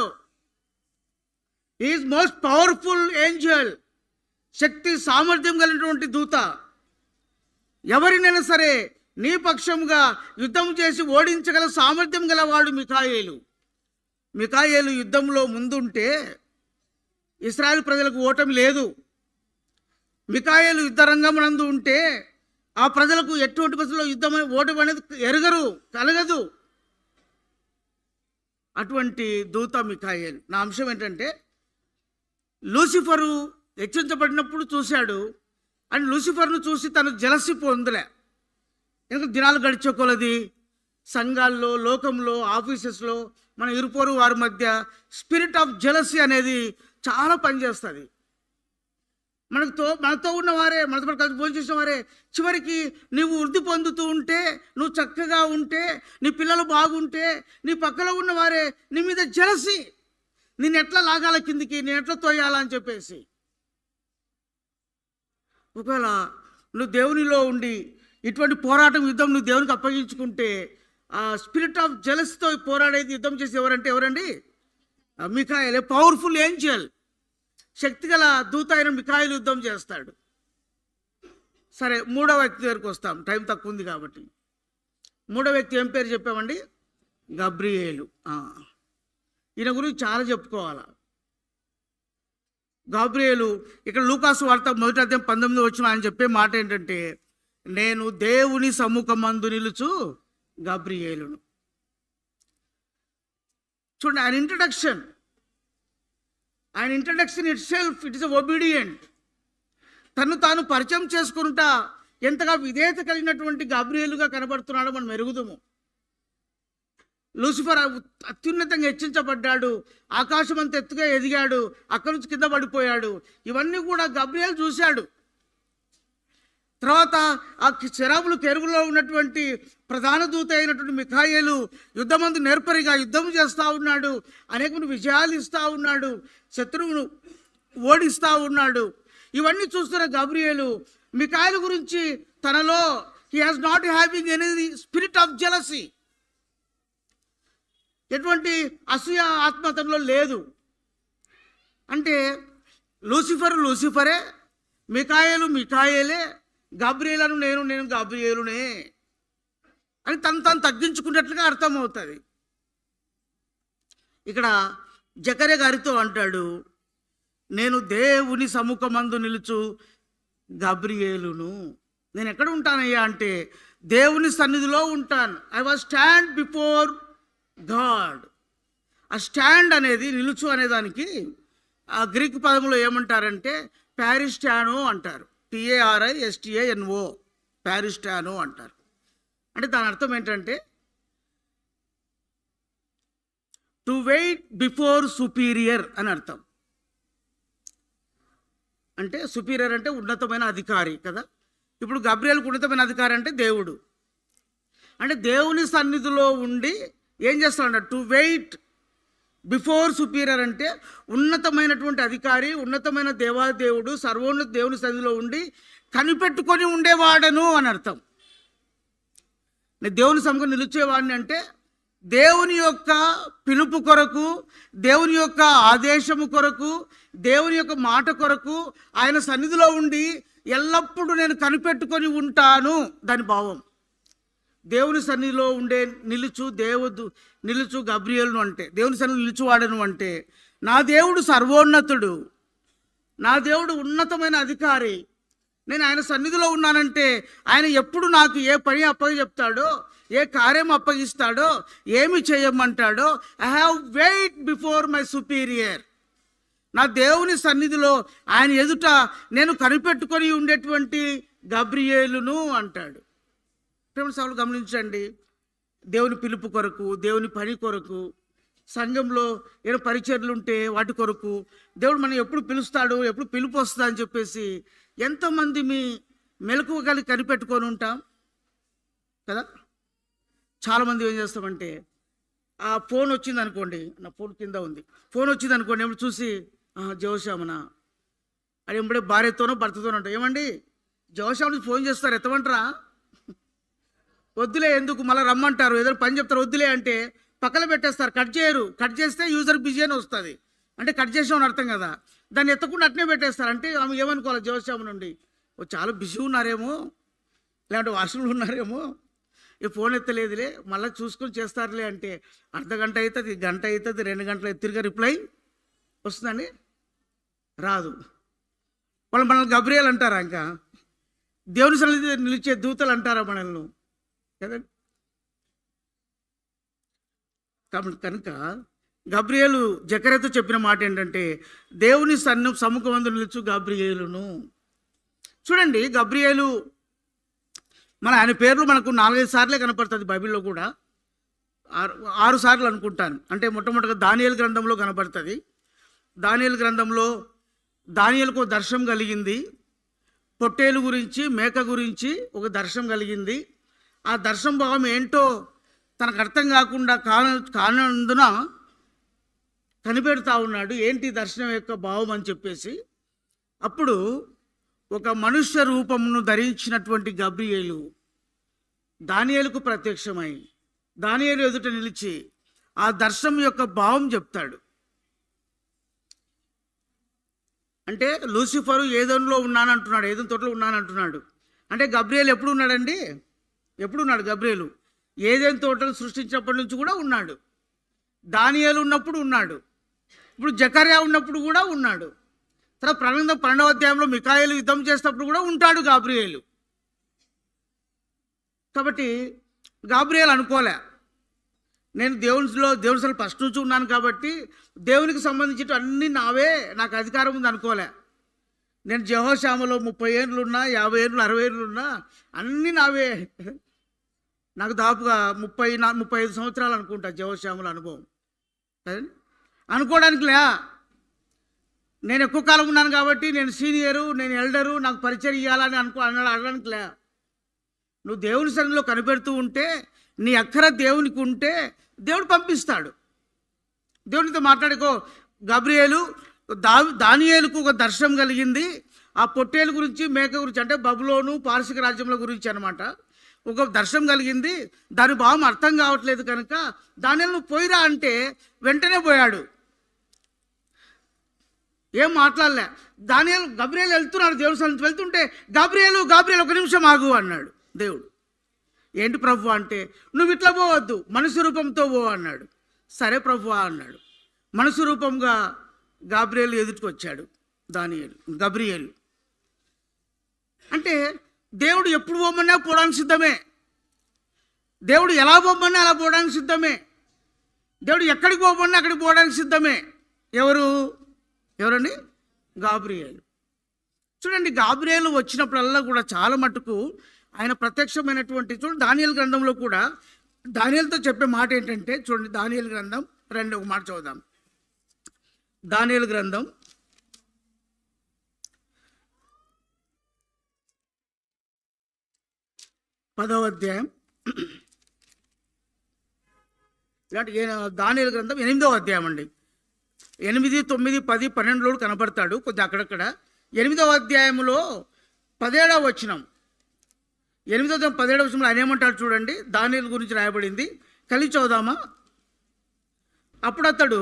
ఈజ్ మోస్ట్ పవర్ఫుల్ ఏంజల్, శక్తి సామర్థ్యం కలిగినటువంటి దూత. ఎవరినైనా సరే నీ పక్షంగా యుద్ధం చేసి ఓడించగల సామర్థ్యం గలవాడు మికాయేలు. మికాయేలు యుద్ధంలో ముందుంటే ఇశ్రాయేలు ప్రజలకు ఓటమి లేదు. మికాయేలు యుద్ధ రంగమునందు ఉంటే ఆ ప్రజలకు ఎటువంటి పరిస్థితుల్లో యుద్ధం ఓటమి అనేది కలగదు. అటువంటి దూత మికాయేలు. నా అంశం ఏంటంటే, లూసిఫరు హెచ్చరించబడినప్పుడు చూశాడు, అని లూసిఫర్ను చూసి తను జలసి పొందలే. ఎందుకంటే దినాలు గడిచే కొలది సంఘాల్లో, లోకంలో, ఆఫీసెస్లో మన ఇరుపోరు వారి మధ్య స్పిరిట్ ఆఫ్ జలసీ అనేది చాలా పనిచేస్తుంది. మనతో ఉన్నవారే, మనతో కలిసి భోజనం చేసిన వారే చివరికి నీవు వృద్ధి పొందుతూ ఉంటే, నువ్వు చక్కగా ఉంటే, నీ పిల్లలు బాగుంటే, నీ పక్కలో ఉన్నవారే నీ మీద జలసి, నేను ఎట్లా లాగాల కిందికి, నేను ఎట్లా తోయాలా అని చెప్పేసి. ఒకవేళ నువ్వు దేవునిలో ఉండి ఇటువంటి పోరాటం, యుద్ధం నువ్వు దేవునికి అప్పగించుకుంటే, ఆ స్పిరిట్ ఆఫ్ జలస్తో పోరాడేది, యుద్ధం చేసి ఎవరండి? మికాయేలే. పవర్ఫుల్ ఏంజల్, శక్తిగల దూత అయిన మికాయేలు యుద్ధం చేస్తాడు. సరే, మూడవ వ్యక్తి దగ్గరికి వస్తాం, టైం తక్కువ ఉంది కాబట్టి. మూడవ వ్యక్తి ఏం పేరు చెప్పామండి? గబ్రియేలు. ఈయన గురించి చాలా చెప్పుకోవాలా. గాబ్రియేలు ఇక్కడ లూకాసు వార్త 1వ అధ్యాయం 19వ వచనం ఆయన చెప్పే మాట ఏంటంటే, నేను దేవుని సముఖమందు నిలుచు గాబ్రియేలును. చూడండి, ఆయన introduction it self, it is obedient. తను తాను పరిచయం చేసుకుంటా ఎంతగా విధేయత కలిగినటువంటి గాబ్రియేలుగా కనబడుతున్నాడో మనం ఎరుగుదాము. లూసిఫర్ అత్యున్నతంగా హెచ్చించబడ్డాడు, ఆకాశం అంత ఎత్తుగా ఎదిగాడు, అక్కడి నుంచి కింద పడిపోయాడు. ఇవన్నీ కూడా గబ్రియేలు చూశాడు. తర్వాత ఆ చెరాబులు కెరువులో ఉన్నటువంటి ప్రధాన దూత అయినటువంటి మికాయేలు యుద్ధమందు నేర్పరిగా యుద్ధం చేస్తూ ఉన్నాడు, అనేక విజయాలు ఇస్తూ ఉన్నాడు, శత్రువును ఓడిస్తూ ఉన్నాడు. ఇవన్నీ చూస్తున్న గబ్రియేలు మికాయేలు గురించి తనలో he has not having any spirit of jealousy, ఎటువంటి అసూయ ఆత్మ తనలో లేదు. అంటే లూసిఫరే, మికాయేలే, గబ్రియేలను నేను గబ్రియేలునే అని తను తగ్గించుకున్నట్లుగా అర్థమవుతుంది. ఇక్కడ జకర్యా గారితో అంటాడు, నేను దేవుని సముఖమందు నిలుచు గబ్రియేలును. నేను ఎక్కడ ఉంటానయ్యా అంటే దేవుని సన్నిధిలో ఉంటాను. I was stand before God. ఆ స్టాండ్ అనేది, నిలుచు అనేదానికి ఆ గ్రీక్ పదంలో ఏమంటారంటే ప్యారిస్టానో అంటారు. PARISTANO, ప్యారిస్టానో అంటారు. అంటే దాని అర్థం ఏంటంటే టు వెయిట్ బిఫోర్ సుపీరియర్ అని అర్థం. అంటే సుపీరియర్ అంటే ఉన్నతమైన అధికారి కదా. ఇప్పుడు గబ్రియేలుకు ఉన్నతమైన అధికారి అంటే దేవుడు. అంటే దేవుని సన్నిధిలో ఉండి ఏం చేస్తాడు? టు వెయిట్ బిఫోర్ సుపీరియర్ అంటే ఉన్నతమైనటువంటి అధికారి, ఉన్నతమైన దేవాదేవుడు, సర్వోన్నత దేవుని సన్నిధిలో ఉండి కనిపెట్టుకొని ఉండేవాడను అని అర్థం. నేను దేవుని సముఖంగా నిలిచేవాడిని అంటే దేవుని యొక్క పిలుపు కొరకు, దేవుని యొక్క ఆదేశము కొరకు, దేవుని యొక్క మాట కొరకు ఆయన సన్నిధిలో ఉండి ఎల్లప్పుడూ నేను కనిపెట్టుకొని ఉంటాను, దాని భావం. దేవుని సన్నిధిలో ఉండే నిలుచు గబ్రియేలును అంటే, దేవుని సన్నిధిలో నిలుచువాడను అంటే నా దేవుడు సర్వోన్నతుడు, నా దేవుడు ఉన్నతమైన అధికారి. నేను ఆయన సన్నిధిలో ఉన్నానంటే ఆయన ఎప్పుడు నాకు ఏ పని చెప్తాడో, ఏ కార్యం అప్పగిస్తాడో, ఏమి చేయమంటాడో, I have wait before my superior. నా దేవుని సన్నిధిలో ఆయన ఎదుట నేను కనిపెట్టుకొని ఉండేటువంటి గబ్రియేలును అంటాడు. ప్రేమసాలు గమనించండి, దేవుని పిలుపు కొరకు, దేవుని పని కొరకు, సంఘంలో ఏదో పరిచర్లు ఉంటే వాటి కొరకు దేవుడు మనం ఎప్పుడు పిలుస్తాడు, ఎప్పుడు పిలుపు వస్తుందా అని చెప్పేసి ఎంతమంది మీ మెలకువ కలిగి కనిపెట్టుకొని ఉంటాం కదా. చాలామంది ఏం చేస్తామంటే ఆ ఫోన్ వచ్చింది అనుకోండి, నా ఫోన్ కింద ఉంది, ఫోన్ వచ్చింది అనుకోండి, ఎప్పుడు చూసి జోశామనా అది ఎంబడే భార్యతోనో భర్తతోనో ఉంటాం, ఏమండి జోశామని ఫోన్ చేస్తారు, ఎత్తమంటారా? వద్దులే, ఎందుకు మళ్ళీ రమ్మంటారు, ఏదైనా పని చెప్తారు, వద్దులే అంటే పక్కన పెట్టేస్తారు, కట్ చేయరు. కట్ చేస్తే యూజర్ బిజీ అని వస్తుంది, అంటే కట్ చేసామని అర్థం కదా. దాన్ని ఎత్తకుండా అట్నే పెట్టేస్తారు. అంటే ఆమె ఏమనుకోవాలి, జోశామ నుండి చాలా బిజీ ఉన్నారేమో, లేదంటే వాష్రూమ్లో ఉన్నారేమో, ఈ ఫోన్ ఎత్తలేదులే, మళ్ళీ చూసుకొని చేస్తారులే అంటే అర్ధగంట అవుతుంది, గంట అవుతుంది, 2 గంటలు తిరిగి రిప్లై వస్తుందండి, రాదు. వాళ్ళు మనల్ని గబ్రియేలు అంటారా? ఇంకా దేవుని సన్నిధిలో నిలిచే దూతలు అంటారా మనల్ని? కదండి. కాబట్టి కనుక గబ్రియేలు జకర్యాతో చెప్పిన మాట ఏంటంటే, దేవుని సమ్ముఖమందు నిలుచు గబ్రియేలును. చూడండి, గబ్రియేలు ఆయన పేర్లు మనకు 4-5 సార్లే కనపడుతుంది బైబిల్లో కూడా, 6 సార్లు అనుకుంటాను. అంటే మొట్టమొదటిగా దానియేలు గ్రంథంలో కనపడుతుంది. దానియేలు గ్రంథంలో దానియేలుకు ఒక దర్శనం కలిగింది, పొట్టేలు గురించి, మేక గురించి ఒక దర్శనం కలిగింది. ఆ దర్శనం భావం ఏంటో తనకు అర్థం కాకుండా కానందున కనిపెడతా ఉన్నాడు, ఏంటి దర్శనం యొక్క భావం అని చెప్పేసి. అప్పుడు ఒక మనుష్య రూపమును ధరించినటువంటి గబ్రియేలు దానియేలుకు ప్రత్యక్షమై దానియేలు ఎదుట నిలిచి ఆ దర్శనం యొక్క భావం చెప్తాడు. అంటే లూసిఫరు ఏదోన్లో ఉన్నానంటున్నాడు, ఏదోని తోటలో ఉన్నానంటున్నాడు. అంటే గబ్రియేలు ఎప్పుడు ఉన్నాడండి? ఎప్పుడు ఉన్నాడు గబ్రియేలు? ఏదైనా తోటను సృష్టించినప్పటి నుంచి కూడా ఉన్నాడు. దానియేలు ఉన్నప్పుడు ఉన్నాడు, ఇప్పుడు జకర్యా ఉన్నప్పుడు కూడా ఉన్నాడు. తర్వాత 12వ అధ్యాయంలో మికాయేలు యుద్ధం చేసేటప్పుడు కూడా ఉంటాడు గాబ్రియేలు. కాబట్టి గాబ్రియేలు అనుకోలే, నేను దేవుని సలు ఫస్ట్ నుంచి ఉన్నాను కాబట్టి దేవునికి సంబంధించిన అన్నీ నావే, నాకు అధికారం ఉంది అనుకోలే. నేను జెహోషాములో 30 ఏళ్ళు ఉన్నా, 50 ఏళ్ళు, 60 ఏళ్ళు ఉన్నా, అన్నీ నావే. నాకు దాపుగా 35 సంవత్సరాలు అనుకుంటా జెహోషాముల అనుభవం. అనుకోవడానికి లే, నేను ఎక్కువ కాలం ఉన్నాను కాబట్టి నేను సీనియరు, నేను ఎల్డరు, నాకు పరిచయం ఇవ్వాలని అనడానికి లే. నువ్వు దేవుని సన్నిధిలో కనిపెడుతూ ఉంటే, నీ అక్కర దేవునికి ఉంటే దేవుడు పంపిస్తాడు. దేవునితో మాట్లాడుకో. గబ్రియేలు దానియేలుకు ఒక దర్శనం కలిగింది, ఆ పొట్టేలు గురించి, మేక గురించి, అంటే బబులోను పారసిక రాజ్యంలో గురించి అనమాట. ఒక దర్శనం కలిగింది, దాని భావం అర్థం కావట్లేదు కనుక దానియేలు నువ్వు పోయిరా అంటే వెంటనే పోయాడు, ఏం మాట్లాడలే. గబ్రియేలు వెళ్తున్నాడు, దేవుని సన్నిధికి వెళ్తుంటే గబ్రియేలు ఒక నిమిషం ఆగు అన్నాడు దేవుడు. ఏంటి ప్రభు అంటే, నువ్వు ఇట్లా పోవద్దు, మనుష్య రూపంతో పో అన్నాడు. సరే ప్రభు అన్నాడు. మనుష్య రూపంగా గబ్రియేలు ఎదుటికి వచ్చాడు గబ్రియేలు. అంటే దేవుడు ఎప్పుడు పోమన్నా పోవడానికి సిద్ధమే, దేవుడు ఎలా పోమన్నా అలా పోవడానికి సిద్ధమే, దేవుడు ఎక్కడికి పోమన్నా అక్కడికి పోవడానికి సిద్ధమే. ఎవరండి? గాబ్రియేలు. చూడండి, గాబ్రియేలు వచ్చినప్పుడల్లా కూడా చాలా మటుకు ఆయన ప్రత్యక్షమైనటువంటి, చూడండి దానియేలు గ్రంథంలో కూడా దానియేలుతో చెప్పే మాట ఏంటంటే, చూడండి దానియేలు గ్రంథం ఒక మాట చదువుదాం. దానియేలు గ్రంథం 10వ అధ్యాయం, ఇలాంటి దానియేలు గ్రంథం 8వ అధ్యాయం అండి. 8, 9, 10, 12 కనపడతాడు కొద్దిగా అక్కడక్కడ. 8వ అధ్యాయంలో 17వ వచనం, 8వ అధ్యాయం 17వ వచనంలో ఆయన ఏమంటాడు చూడండి. దానియేలు గురించి రాయబడింది, కలిసి చదువుదామా. అప్పుడు అతడు,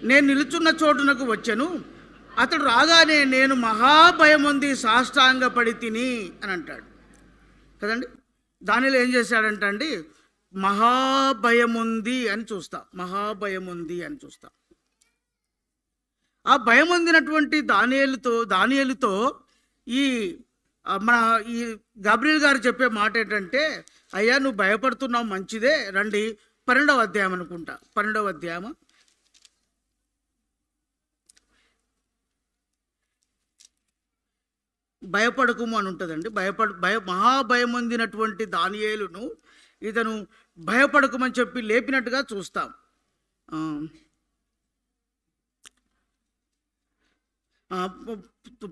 నేను నిలుచున్న చోటునకు వచ్చాను, అతడు రాగానే నేను మహాభయముంది సాష్టాంగపడి తిని అని అంటాడు కదండి. దానియేలు ఏం చేశాడంట అండి, మహాభయముంది అని చూస్తా, మహాభయముంది అని చూస్తా. ఆ భయం పొందినటువంటి దానియేలుతో ఈ గబ్రియేలు గారు చెప్పే మాట ఏంటంటే, అయ్యా నువ్వు భయపడుతున్నావు, మంచిదే, రండి. 12వ అధ్యాయం అనుకుంటా, 12వ అధ్యాయం భయపడకుము అని ఉంటుందండి. మహాభయం పొందినటువంటి దానియేలును ఇతను భయపడకుమని చెప్పి లేపినట్టుగా చూస్తాం.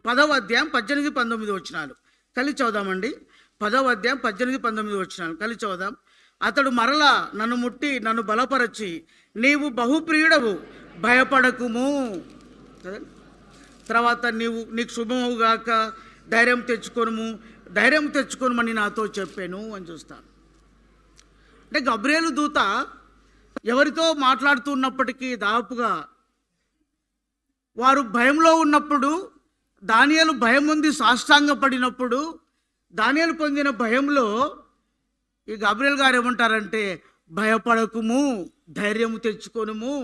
10వ అధ్యాయం 18, 19 వచనాలు కలిసి చదువుదామండి. 10వ అధ్యాయం 18, 19 వచనాలు కలిసి చదువుదాం. అతడు మరలా నన్ను ముట్టి నన్ను బలపరచి, నీవు బహుప్రియుడవు, భయపడకుము. తర్వాత నీకు శుభమవుగాక, ధైర్యం తెచ్చుకొనుమని నాతో చెప్పాను అని చూస్తాను. అంటే గబ్రియేలు దూత ఎవరితో మాట్లాడుతున్నప్పటికీ దాదాపుగా వారు భయంలో ఉన్నప్పుడు, దానియేలు భయం ఉంది సాష్టాంగపడినప్పుడు, దానియేలు పొందిన భయంలో ఈ గబ్రియేలు గారు ఏమంటారంటే, భయపడకుము, ధైర్యము తెచ్చుకొనుము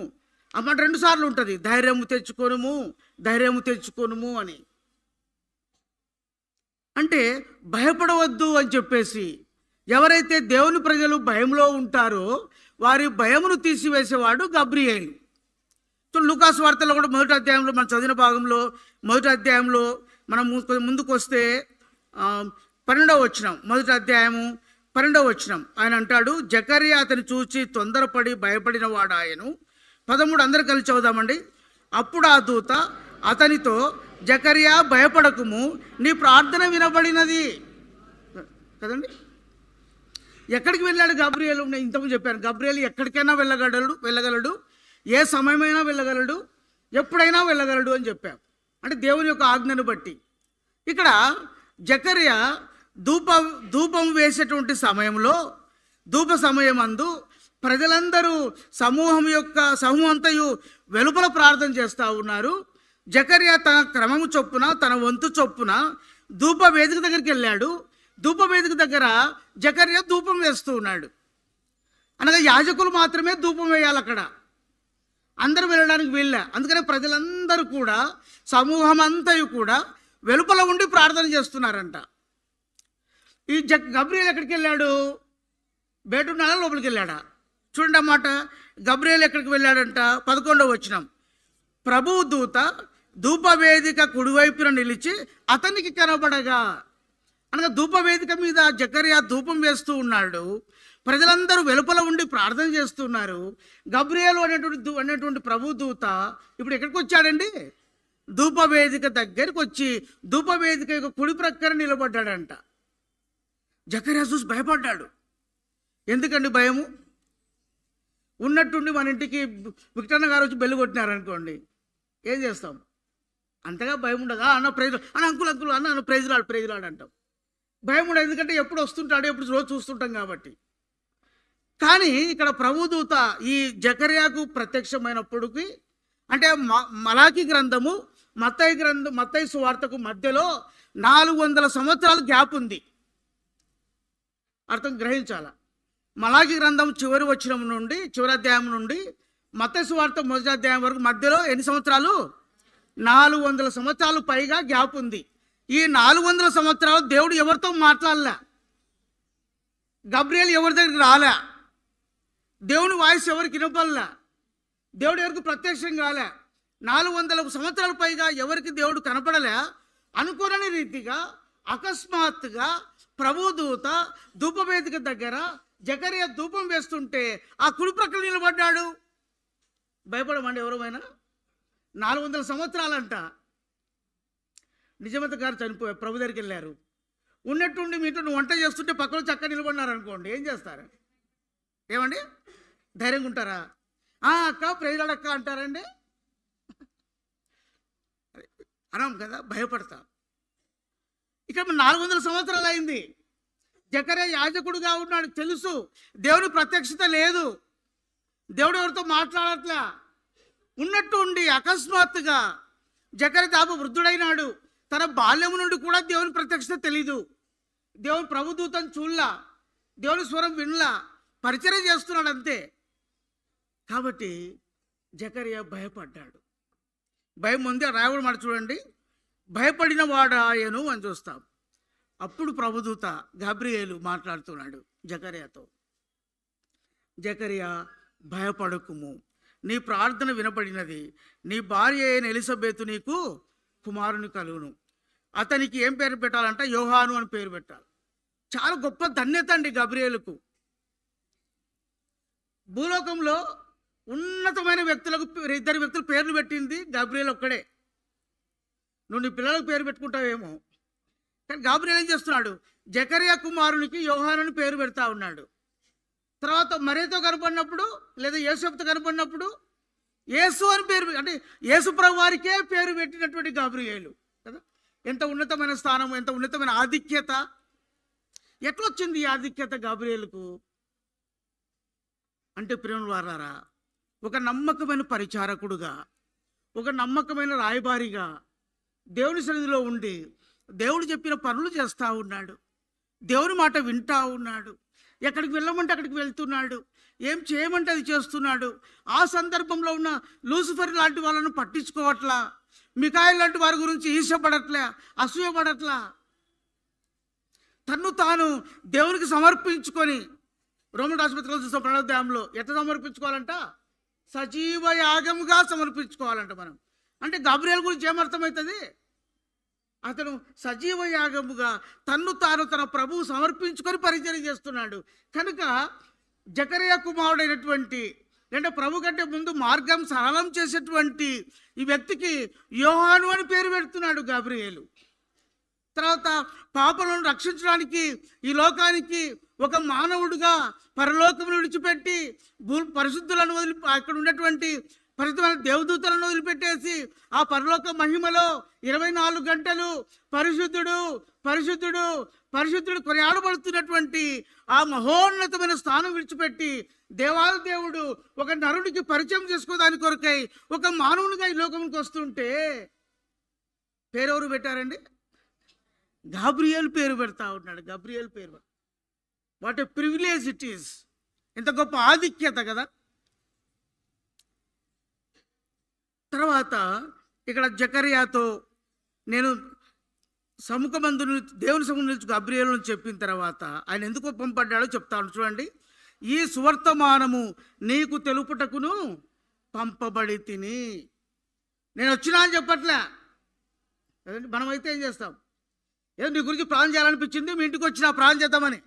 అన్నమాట 2 సార్లు ఉంటుంది. ధైర్యము తెచ్చుకొనుము అని. అంటే భయపడవద్దు అని చెప్పేసి, ఎవరైతే దేవుని ప్రజలు భయంలో ఉంటారో వారి భయమును తీసివేసేవాడు గబ్రియేలు. లూకాసు వార్తలో కూడా మొదటి అధ్యాయంలో మనం చదివిన భాగంలో, మొదటి అధ్యాయంలో మనం ముందుకు వస్తే 12వ వచనం, మొదటి అధ్యాయము 12వ వచనం ఆయన అంటాడు, జకర్యా అతని చూచి తొందరపడి భయపడిన వాడు ఆయను. 13 అందరు కలిసి చదువుదామండి. అప్పుడు ఆ దూత అతనితో, జకర్యా భయపడకుము, నీ ప్రార్థన వినబడినది. కదండి, ఎక్కడికి వెళ్ళాడు గబ్రియేలు? నేను ఇంతకుముందు చెప్పాను, గబ్రియేలు ఎక్కడికైనా వెళ్ళగలడు, ఏ సమయమైనా వెళ్ళగలడు, ఎప్పుడైనా వెళ్ళగలడు అని చెప్పాం. అంటే దేవుని యొక్క ఆజ్ఞను బట్టి. ఇక్కడ జకర్యా ధూపం వేసేటువంటి సమయంలో, ధూప సమయమందు ప్రజలందరూ సమూహం అంతయు వెలుపల ప్రార్థన చేస్తూ ఉన్నారు. జకర్యా తన క్రమము చొప్పున, తన వంతు చొప్పున ధూప వేదిక దగ్గరికి వెళ్ళాడు. ధూప వేదిక దగ్గర జకర్యా ధూపం వేస్తూ ఉన్నాడు. అనగా యాజకులు మాత్రమే ధూపం వేయాలి, అక్కడ అందరూ వెళ్ళడానికి వీళ్ళే. అందుకనే ప్రజలందరూ కూడా, సమూహం అంతయు కూడా వెలుపల ఉండి ప్రార్థన చేస్తున్నారంట. ఈ గబ్రియేలు ఎక్కడికి వెళ్ళాడు? బయటున్నాడా, లోపలికి వెళ్ళాడా? చూడండి అన్నమాట. గబ్రియేలు ఎక్కడికి వెళ్ళాడంట? 11వ వచనం, ప్రభువు దూత ధూపవేదిక కుడివైపున నిలిచి అతనికి కనబడగా. అనగా ధూపవేదిక మీద జకర్యా ధూపం వేస్తూ ఉన్నాడు. ప్రజలందరూ వెలుపల ఉండి ప్రార్థన చేస్తున్నారు. గబ్రియేలు అనేటువంటి ప్రభు దూత ఇప్పుడు ఎక్కడికి వచ్చాడండి? ధూపవేదిక దగ్గరికి వచ్చి ధూపవేదిక యొక్క కుడి ప్రక్కన నిలబడ్డాడంట. జకర్యా చూసి భయపడ్డాడు. ఎందుకండి భయము? ఉన్నట్టుండి మన ఇంటికి విక్టర్న గారు వచ్చి బెల్లు కొట్టినారనుకోండి, ఏం చేస్తాం? అంతగా భయం ఉండదు. అన్న ప్రైజ్ అన్న, అంకుల్ అన్న ప్రైజ్ రాడు అంటాం. భయం ఉండదు, ఎందుకంటే ఎప్పుడు వస్తుంటాడు, ఎప్పుడు రోజు చూస్తుంటాం కాబట్టి. కానీ ఇక్కడ ప్రభుదూత ఈ జకర్యాకు ప్రత్యక్షమైనప్పటికీ, అంటే మలాకి గ్రంథము మత్తయి సువార్తకు మధ్యలో 400 సంవత్సరాల గ్యాప్ ఉంది. అర్థం గ్రహించాల. మలాకి గ్రంథం చివరి అధ్యాయం నుండి మత్తయి సువార్త మొదటి అధ్యాయం వరకు మధ్యలో ఎన్ని సంవత్సరాలు? 400 సంవత్సరాలు పైగా గ్యాప్ ఉంది. ఈ 400 సంవత్సరాలు దేవుడు ఎవరితో మాట్లాడలే, గబ్రియేలు ఎవరి దగ్గరికి రాలే, దేవుని వాయిస్ ఎవరికి వినపడలే, దేవుడు ఎవరికి ప్రత్యక్షం కాలే. 400 సంవత్సరాల పైగా ఎవరికి దేవుడు కనపడలే. అనుకోని రీతిగా అకస్మాత్తుగా ప్రభుదూత ధూపవేదిక దగ్గర జకర్యా ధూపం వేస్తుంటే ఆ కుడి ప్రక్కన నిలబడ్డాడు. భయపడమండి ఎవరమైనా? 400 సంవత్సరాలంట. నిజమత గారు చనిపోయారు, ప్రభు దగ్గరికి వెళ్ళారు. ఉన్నట్టుండి మీతో నువ్వు వంట చేస్తుంటే పక్కన చక్క నిలబడినారు అనుకోండి, ఏం చేస్తారు? ఏమండి, ధైర్యంగా ఉంటారా? అక్క ప్రైజులాడక్క అంటారండి, అనం కదా, భయపడతా. ఇక్కడ 400 సంవత్సరాలు అయింది. జకర్యా యాజకుడుగా ఉన్నాడు, తెలుసు దేవుని ప్రత్యక్షత లేదు, దేవుడు ఎవరితో మాట్లాడట్లా. ఉన్నట్టు ఉండి అకస్మాత్తుగా జకర్యా దాపు వృద్ధుడైనాడు. తన బాల్యము నుండి కూడా దేవుని ప్రత్యక్షత తెలీదు, దేవుని ప్రభుదూతను చూడలా, దేవుని స్వరం వినలా, పరిచయం చేస్తున్నాడు అంతే. కాబట్టి జకర్యా భయపడ్డాడు. భయం ఉంది రాయబడి మాట చూడండి, భయపడిన వాడాయను అని చూస్తాం. అప్పుడు ప్రభుదూత గబ్రియేలు మాట్లాడుతున్నాడు జకర్యాతో, జకర్యా భయపడకుము, నీ ప్రార్థన వినబడినది, నీ భార్య అయిన ఎలిజబెతు నీకు కుమారుని కలుగును, అతనికి ఏం పేరు పెట్టాలంట? యోహాను అని పేరు పెట్టాలి. చాలా గొప్ప ధన్యత అండి గబ్రియేలుకు. భూలోకంలో ఉన్నతమైన వ్యక్తులకు 2 వ్యక్తులు పేర్లు పెట్టింది గబ్రియేలు ఒక్కడే. నువ్వు నీ పిల్లలకు పేరు పెట్టుకుంటావేమో, కానీ గబ్రియేలు ఏం చేస్తున్నాడు? జకర్యా కుమారునికి యోహాను అని పేరు పెడతా ఉన్నాడు. తర్వాత మరియతో కనపడినప్పుడు లేదా యేసుతో కనపడినప్పుడు యేసు అని పేరు, అంటే యేసు ప్రభు వారికే పేరు పెట్టినటువంటి గబ్రియేలు కదా. ఎంత ఉన్నతమైన స్థానం, ఎంత ఉన్నతమైన ఆధిక్యత! ఎట్లొచ్చింది ఈ ఆధిక్యత గబ్రియేలుకు అంటే, ప్రేమ వారారా, ఒక నమ్మకమైన పరిచారకుడుగా, ఒక నమ్మకమైన రాయబారిగా దేవుని సన్నిధిలో ఉండి దేవుడు చెప్పిన పనులు చేస్తూ ఉన్నాడు. దేవుని మాట వింటా ఉన్నాడు. ఎక్కడికి వెళ్ళమంటే అక్కడికి వెళ్తున్నాడు. ఏం చేయమంటే అది చేస్తున్నాడు. ఆ సందర్భంలో ఉన్న లూసిఫర్ లాంటి వాళ్ళను పట్టించుకోవట్లా, మికాయిల్ లాంటి వారి గురించి ఈర్ష్యపడట్లే, అసూయపడట్లా. తన్ను తాను దేవునికి సమర్పించుకొని, రోమన్ రాష్ట్రపతిలో చూసిన ప్రణోదయంలో ఎట్లా సమర్పించుకోవాలంట? సజీవ యాగముగా సమర్పించుకోవాలంట మనం. అంటే గబ్రియేలు గురించి ఏమర్థమవుతుంది? అతను సజీవ యాగముగా తన్ను తాను తన ప్రభువు సమర్పించుకొని పరిచయం చేస్తున్నాడు. కనుక జకర్యా కుమారుడైనటువంటి, అంటే ప్రభు కంటే ముందు మార్గం సరళం చేసేటువంటి ఈ వ్యక్తికి యోహాను అని పేరు పెడుతున్నాడు గబ్రియేలు. తర్వాత పాపలను రక్షించడానికి ఈ లోకానికి ఒక మానవుడుగా పరలోకమును విడిచిపెట్టి పరిశుద్ధులను అక్కడ ఉన్నటువంటి పరిశుద్ధమైన దేవదూతలను వదిలిపెట్టేసి ఆ పరలోక మహిమలో 24 గంటలు పరిశుద్ధుడు పరిశుద్ధుడు పరిశుద్ధుడు కొనియాడబడుతున్నటువంటి ఆ మహోన్నతమైన స్థానం విడిచిపెట్టి దేవాల దేవుడు ఒక నరుడికి పరిచయం చేసుకోవడానికి కొరకై ఒక మానవునిగా ఈ లోకంకి వస్తుంటే పేరెవరు పెట్టారండి? గబ్రియేలు పేరు పెడతా ఉన్నాడు. గబ్రియేలు పేరు. What a privilege it is! ఎంత గొప్ప ఆధిక్యత కదా. తర్వాత ఇక్కడ జకర్యాతో నేను సముఖమందు దేవుని సముఖం నుంచి గబ్రియేలును చెప్పిన తర్వాత ఆయన ఎందుకు పంపడ్డాడో చెప్తాను చూడండి. ఈ సువర్తమానము నీకు తెలుపుటకును పంపబడి తిని. నేను వచ్చినా అని చెప్పట్లే. మనమైతే ఏం చేస్తాం? ఏదో నీ గురించి ప్రాణం చేయాలనిపించింది, మీ ఇంటికి వచ్చిన ప్రాణం చేద్దామని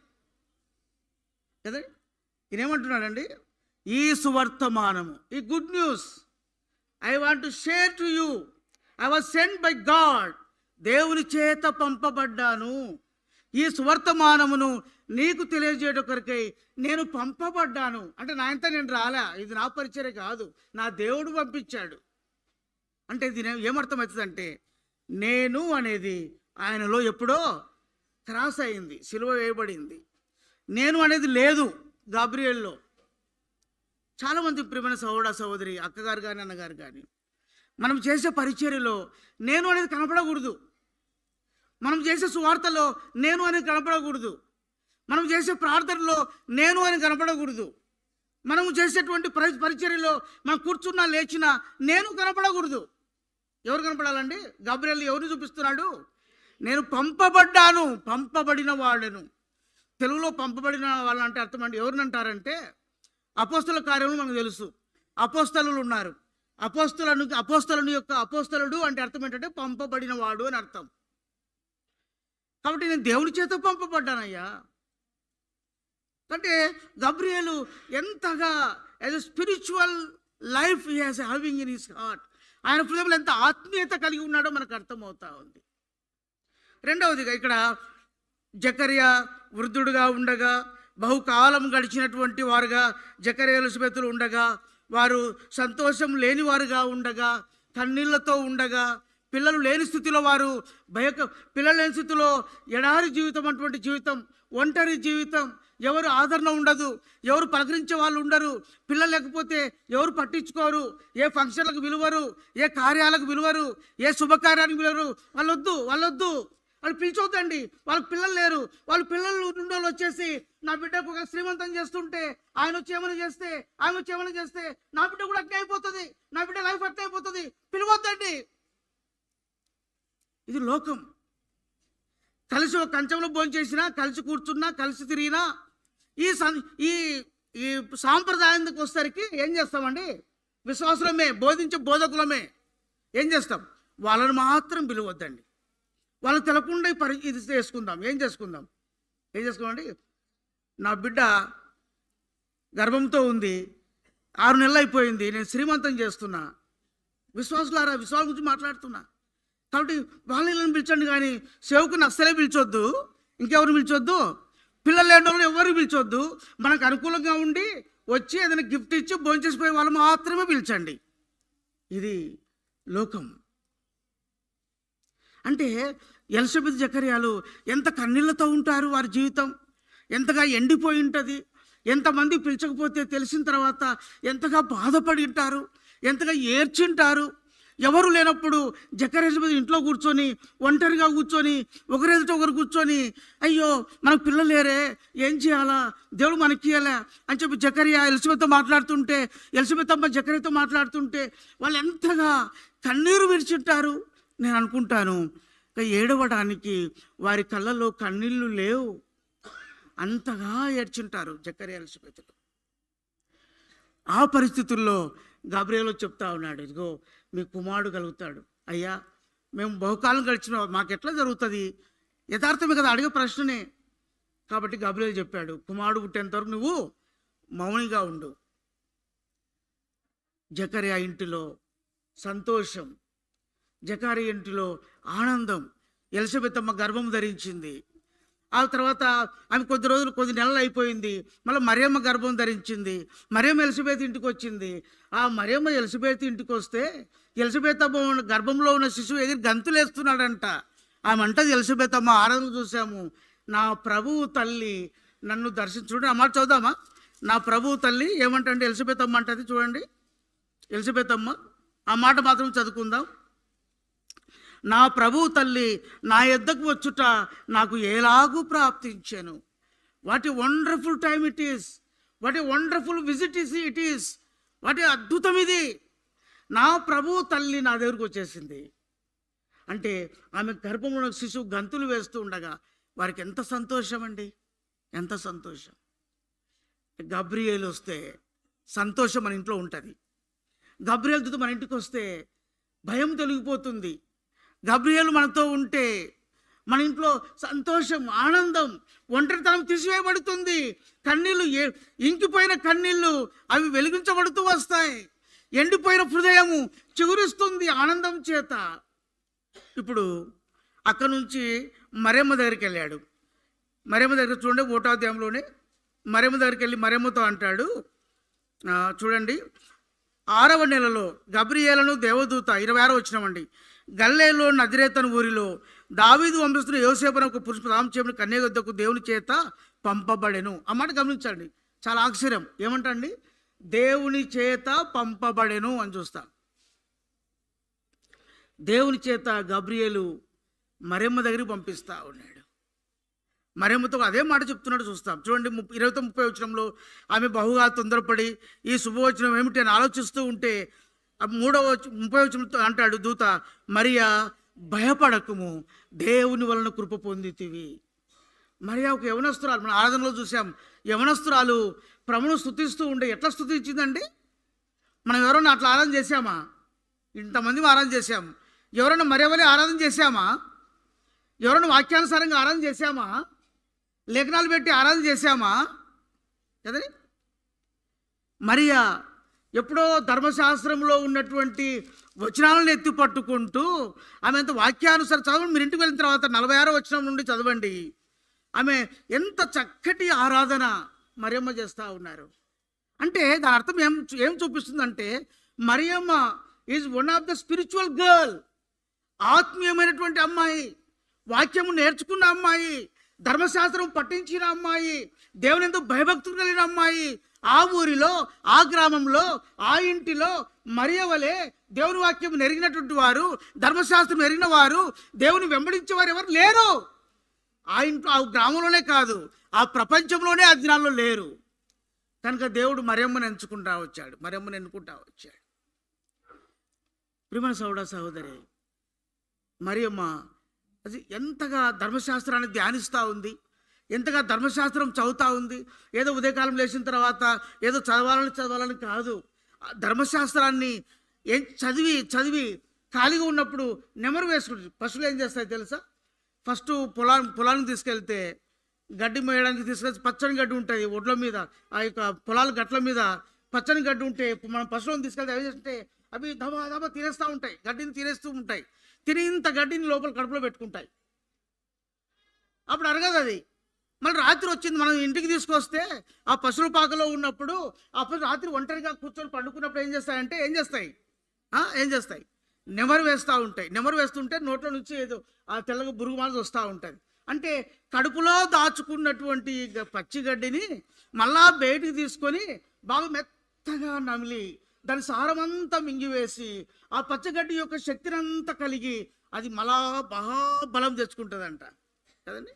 కదా. ఈయనేమంటున్నాడండి? ఈ సువర్తమానము, ఈ good news I want to share to you. I was sent by God. దేవుని చేత పంపబడ్డాను. ఈ సువర్తమానమును నీకు తెలియజేయడం కొరకై నేను పంపబడ్డాను. అంటే నా అంతా నేను రాలే, ఇది నా పరిచర్య కాదు, నా దేవుడు పంపించాడు. అంటే ఇది ఏమర్థమవుతుందంటే, నేను అనేది ఆయనలో ఎప్పుడో క్రాస్ అయింది, సిలువ వేయబడింది. నేను అనేది లేదు గబ్రియేల్లో. చాలామంది ప్రియమైన సహోదర సహోదరి, అక్కగారు కానీ అన్నగారు కానీ, మనం చేసే పరిచర్యలో నేను అనేది కనపడకూడదు. మనం చేసే సువార్తలో నేను అనేది కనపడకూడదు. మనం చేసే ప్రార్థనలో నేను అని కనపడకూడదు. మనము చేసేటువంటి పరిచర్యలో మనం కూర్చున్నా లేచినా నేను కనపడకూడదు. ఎవరు కనపడాలండి? గబ్రియేలు ఎవరిని చూపిస్తున్నాడు? నేను పంపబడ్డాను, పంపబడిన వాడను. తెలుగులో పంపబడిన వాళ్ళంటే అర్థం అండి ఎవరిని అంటారంటే, అపోస్తల కార్యములు మనకు తెలుసు, అపోస్తలులు ఉన్నారు. అపోస్తలుని యొక్క అపోస్తలుడు అంటే అర్థం ఏంటంటే పంపబడిన వాడు అని అర్థం. కాబట్టి నేను దేవుని చేత పంపబడ్డానయ్యా. అంటే గబ్రియేలు ఎంతగా as a spiritual life he has having in his heart, ఆయన హృదయంలో ఎంత ఆత్మీయత కలిగి ఉన్నాడో మనకు అర్థమవుతా ఉంది. రెండవదిగా ఇక్కడ జకర్యా వృద్ధుడుగా ఉండగా, బహుకాలం గడిచినటువంటి వారుగా జకర్యా ఎలిజబెతులు ఉండగా, వారు సంతోషం లేని వారుగా ఉండగా, కన్నీళ్లతో ఉండగా, పిల్లలు లేని స్థితిలో వారు పిల్లలు లేని స్థితిలో ఎడారి జీవితం అటువంటి జీవితం, ఒంటరి జీవితం, ఎవరు ఆదరణ ఉండదు, ఎవరు పలకరించే వాళ్ళు ఉండరు, పిల్లలు లేకపోతే ఎవరు పట్టించుకోరు, ఏ ఫంక్షన్లకు విలువరు, ఏ కార్యాలకు విలువరు, ఏ శుభకార్యానికి విలువరు. వాళ్ళొద్దు వాళ్ళు పిలిచొద్దండి, వాళ్ళకి పిల్లలు లేరు, వాళ్ళు పిల్లలు ఉండోళ్ళు వచ్చేసి నా బిడ్డకు ఒక శ్రీమంతం చేస్తుంటే ఆయన వచ్చి ఏమైనా చేస్తే, ఆయన వచ్చి ఏమైనా చేస్తే నా బిడ్డ కూడా అట్టే అయిపోతుంది, నా బిడ్డ లైఫ్ అట్టే అయిపోతుంది. పిలవద్దండి. ఇది లోకం. కలిసి ఒక కంచంలో భోంచేసినా, కలిసి కూర్చున్నా, కలిసి తిరిగినా, ఈ సాంప్రదాయానికి వచ్చేసరికి ఏం చేస్తామండి? విశ్వాసులమే, బోధించే బోధకులమే ఏం చేస్తాం? వాళ్ళని మాత్రం పిలవద్దండి, వాళ్ళకి తెలకుండా ఇది చేసుకుందాం. ఏం చేసుకుందామండి? నా బిడ్డ గర్భంతో ఉంది, 6 నెలలు అయిపోయింది, నేను శ్రీమంతం చేస్తున్నా. విశ్వాసులారా, విశ్వాసం గురించి మాట్లాడుతున్నా. కాబట్టి వాళ్ళని పిలిచండి, కానీ సేవకుని అస్సలే పిలిచొద్దు. ఇంకెవరు పిలిచొద్దు? పిల్లలు లేని వాళ్ళు ఎవరు పిలిచొద్దు. మనకు అనుకూలంగా ఉండి వచ్చి ఏదైనా గిఫ్ట్ ఇచ్చి భోంచేసిపోయే వాళ్ళు మాత్రమే పిలిచండి. ఇది లోకం. అంటే ఎలిజబెత్ జకర్యాలు ఎంత కన్నీళ్లతో ఉంటారు, వారి జీవితం ఎంతగా ఎండిపోయి ఉంటుంది. ఎంతమంది పిలిచకపోతే తెలిసిన తర్వాత ఎంతగా బాధపడి ఉంటారు, ఎంతగా ఏడ్చింటారు. ఎవరు లేనప్పుడు జకర్యా ఇంట్లో కూర్చొని, ఒంటరిగా కూర్చొని, ఒకరెదుట ఒకరు కూర్చొని, అయ్యో మనకు పిల్లలు లేరే, ఏం చేయాలా, దేవుడు మనకి ఇయ్యాలా అని చెప్పి జకర్యా ఎలిజబెత్తో మాట్లాడుతుంటే, ఎలిజబెత్ అమ్మ జకర్యాతో మాట్లాడుతుంటే వాళ్ళు ఎంతగా కన్నీరు విడిచింటారు. నేను అనుకుంటాను, ఏడవడానికి వారి కళ్ళలో కన్నీళ్ళు లేవు, అంతగా ఏడ్చుంటారు జకర్యా ఎలిజబెత్లు. ఆ పరిస్థితుల్లో గాబ్రియేలు చెప్తా ఉన్నాడు, ఇదిగో మీ కుమారుడు కలుగుతాడు. అయ్యా, మేము బహుకాలం గడిచిన, మాకెట్లా జరుగుతుంది? యథార్థమే కదా, అడిగే ప్రశ్ననే. కాబట్టి గాబ్రియేలు చెప్పాడు, కుమారుడు పుట్టేంతవరకు నువ్వు మౌనిగా ఉండు. జకర్యా ఇంటిలో సంతోషం, జకర్యా ఇంటిలో ఆనందం. ఎలిజబెత్ అమ్మ గర్భం ధరించింది. ఆ తర్వాత ఆమె కొద్ది నెలలు అయిపోయింది, మళ్ళీ మరియమ్మ గర్భం ధరించింది. మరియమ్మ ఎలిజబెత్ ఇంటికి వచ్చింది. ఆ మరియమ్మ ఎలిజబెత్ ఇంటికి వస్తే ఎలిజబెత్ అమ్మ గర్భంలో ఉన్న శిశువు ఎగిరి గంతులు వేస్తున్నాడంట. ఆమె అంటది, ఎలిజబెత్ అమ్మ, ఆరాధన చూసాము, నా ప్రభువు తల్లి నన్ను దర్శించుడు. ఆ మాట చదువుదామా? నా ప్రభువు తల్లి ఏమంటే ఎలిజబెత్ అమ్మ అంటది. చూడండి, ఎలిజబెత్ అమ్మ ఆ మాట మాత్రం చదువుకుందాం. నా ప్రభువు తల్లి నా యొద్దకు వచ్చుట నాకు ఎలాగూ ప్రాప్తించాను. What a wonderful time it is, what a wonderful visit it is, what a అద్భుతం ఇది. నా ప్రభువు తల్లి నా దగ్గరకు వచ్చేసింది అంటే ఆమె గర్భంలో శిశువు గంతులు వేస్తూ ఉండగా వారికి ఎంత సంతోషం అండి, ఎంత సంతోషం. గబ్రియేలు వస్తే సంతోషం మన ఇంట్లో ఉంటుంది. గబ్రియేలు దూత మన ఇంటికి వస్తే భయం తొలగిపోతుంది. గబ్రియేలు మనతో ఉంటే మన ఇంట్లో సంతోషం, ఆనందం, ఒంటరితనం తీసివేయబడుతుంది. కన్నీళ్ళు, ఇంకిపోయిన కన్నీళ్ళు అవి వెలిగించబడుతూ వస్తాయి. ఎండిపోయిన హృదయము చిగురిస్తుంది ఆనందం చేత. ఇప్పుడు అక్కడి నుంచి మరియమ్మ దగ్గరికి వెళ్ళాడు. మరియమ్మ దగ్గర చూడండి, 1వ అధ్యాయంలోనే మరియమ్మ దగ్గరికి వెళ్ళి మరియమ్మతో అంటాడు, చూడండి, 6వ నెలలో గబ్రియేలును దేవదూత, 26వ వచనమండి, గలిలయలో నజరేతను ఊరిలో దావీదు వంశస్థుడు యోసేపును ఒక పురుష రామచేపుని కన్య వద్దకు దేవుని చేత పంపబడెను. ఆ మాట గమనించండి, చాలా ఆశ్చర్యం. ఏమంటండి? దేవుని చేత పంపబడెను అని చూస్తాం. దేవుని చేత గబ్రియేలు మరియమ్మ దగ్గరికి పంపిస్తా ఉన్నాడు. మరియమ్మతో అదే మాట చెప్తున్నాడు చూస్తాం. చూడండి, 29-30 వచనంలో ఆమె బహుగా తొందరపడి ఈ శుభవచనం ఏమిటి అని ఆలోచిస్తూ ఉంటే 30వ వచనంతో అంటాడు దూత, మరియా భయపడకుము, దేవుని వలన కృప పొందితివి. మరియా ఒక యవనస్తురాలు, మన ఆరాధనలో చూసాం. యవనస్తురాలు ప్రభువును స్తుతిస్తూ ఉండే ఎట్లా స్తుతించిందండి? మనం ఎవరన్నా అట్లా ఆరాధన చేశామా? ఇంతమంది ఆరాధన చేశాం. ఎవరైనా మరియవలే ఆరాధన చేశామా? ఎవరైనా వాక్యానుసారంగా ఆరాధన చేశామా? లేఖనాలు పెట్టి ఆరాధన చేశామా? కదండి. మరియా ఎప్పుడో ధర్మశాస్త్రంలో ఉన్నటువంటి వచనాలను ఎత్తి పట్టుకుంటూ ఆమె ఎంత వాక్యానుసారం చదవండి. మీరు ఇంటికి వెళ్ళిన తర్వాత 46వ వచనం నుండి చదవండి. ఆమె ఎంత చక్కటి ఆరాధన మరియమ్మ చేస్తూ ఉన్నారు. అంటే దాని అర్థం ఏం చూపిస్తుందంటే, Mariamma is one of the spiritual girl. ఆత్మీయమైనటువంటి అమ్మాయి, వాక్యము నేర్చుకున్న అమ్మాయి, ధర్మశాస్త్రం పఠించిన అమ్మాయి, దేవుని ఎందు భయభక్తులు కలిగిన అమ్మాయి. ఆ ఊరిలో, ఆ గ్రామంలో, ఆ ఇంటిలో మరియవలే దేవుని వాక్యం నెరిగినటువంటి వారు, ధర్మశాస్త్రం ఎరిగిన వారు, దేవుని వెంబడించేవారు ఎవరు లేరు. ఆ ఇంట్లో, ఆ గ్రామంలోనే కాదు, ఆ ప్రపంచంలోనే ఆ దినాల్లో లేరు. కనుక దేవుడు మరియమ్మను ఎన్నుకుంటా వచ్చాడు. ప్రియమైన సహోదరి, మరియమ్మ అది ఎంతగా ధర్మశాస్త్రాన్ని ధ్యానిస్తూ ఉంది, ఎంతగా ధర్మశాస్త్రం చదువుతూ ఉంది. ఏదో ఉదయకాలం లేచిన తర్వాత ఏదో చదవాలని కాదు, ధర్మశాస్త్రాన్ని చదివి ఖాళీగా ఉన్నప్పుడు నెమరు వేసుకుంటుంది. పశువులు ఏం చేస్తాయి తెలుసా? ఫస్ట్ పొలానికి తీసుకెళ్తే గడ్డి మేయడానికి తీసుకెళ్తే పచ్చని గడ్డి ఉంటుంది ఒడ్ల మీద, ఆ యొక్క పొలాల గట్ల మీద పచ్చని గడ్డి ఉంటే మనం పశువులను తీసుకెళ్తే అవి చేస్తుంటే అవి దబా దబా తినేస్తూ ఉంటాయి, గడ్డిని తినేస్తూ ఉంటాయి. తినేంత గడ్డిని లోపల కడుపులో పెట్టుకుంటాయి. అప్పుడు అరగదు అది. మళ్ళీ రాత్రి వచ్చింది, మనం ఇంటికి తీసుకొస్తే ఆ పశువుల పాకలో ఉన్నప్పుడు అప్పుడు రాత్రి ఒంటరిగా కూర్చొని పండుకున్నప్పుడు ఏం చేస్తాయి నెమరు వేస్తూ ఉంటాయి. నెమరు వేస్తుంటే నోట్లో నుంచి ఏదో ఆ తెల్లగా బురుగు మాది వస్తూ ఉంటుంది. అంటే కడుపులో దాచుకున్నటువంటి పచ్చి గడ్డిని మళ్ళా బయటికి తీసుకొని బాగా మెత్తగా నమిలి దాని సారమంతా మింగివేసి ఆ పచ్చగడ్డి యొక్క శక్తిని అంతా కలిగి అది మళ్ళా బాగా బలం తెచ్చుకుంటుందంట కదండి.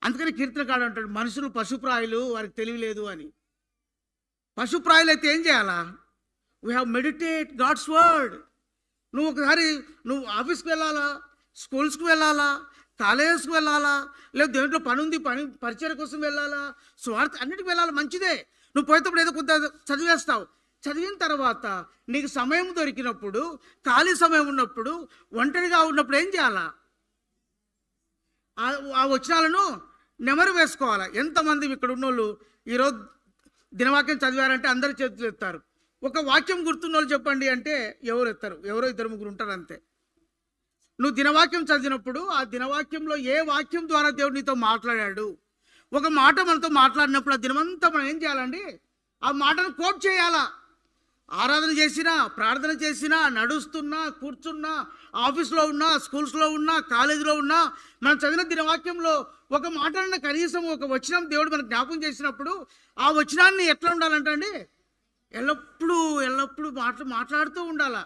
అందుకని కీర్తనకాడు అంటాడు, మనుషులు పశుప్రాయులు, వారికి తెలియలేదు అని. పశుప్రాయులు అయితే ఏం చేయాలా? We have meditate God's word. నువ్వు ఒకసారి నువ్వు ఆఫీస్కి వెళ్ళాలా, స్కూల్స్కి వెళ్ళాలా, కాలేజెస్కి వెళ్ళాలా, లేదా దేంట్లో పని ఉంది, పరిచయం కోసం వెళ్ళాలా, స్వార్థ అన్నిటికి వెళ్ళాలి, మంచిదే. నువ్వు పోయేటప్పుడు ఏదో కొంత చదివేస్తావు. చదివిన తర్వాత నీకు సమయం దొరికినప్పుడు, ఖాళీ సమయం ఉన్నప్పుడు, ఒంటరిగా ఉన్నప్పుడు ఏం చేయాలా? ఆ వచనాలను నెమరు వేసుకోవాలి. ఎంతమంది ఇక్కడ ఉన్నోళ్ళు ఈరోజు దినవాక్యం చదివారంటే అందరు చేతులు ఎత్తారు. ఒక వాక్యం గుర్తున్న వాళ్ళు చెప్పండి అంటే ఎవరు ఎత్తారు? ఎవరో ఇద్దరు ముగ్గురు ఉంటారు అంతే. నువ్వు దినవాక్యం చదివినప్పుడు ఆ దినవాక్యంలో ఏ వాక్యం ద్వారా దేవుడు నీతో మాట్లాడాడు, ఒక మాట మనతో మాట్లాడినప్పుడు ఆ దినమంతా మనం ఏం చేయాలండి? ఆ మాటను కోట్ చేయాలా. ఆరాధన చేసినా, ప్రార్థన చేసినా, నడుస్తున్నా, కూర్చున్నా, ఆఫీస్లో ఉన్నా, స్కూల్స్లో ఉన్నా, కాలేజీలో ఉన్నా, మనం చదివిన దినవాక్యంలో ఒక మాటన్న కనీసం ఒక వచనం దేవుడు మనకు జ్ఞాపకం చేసినప్పుడు ఆ వచనాన్ని ఎట్లా ఉండాలంటే అండి, ఎల్లప్పుడూ మాట్లాడుతూ ఉండాలా.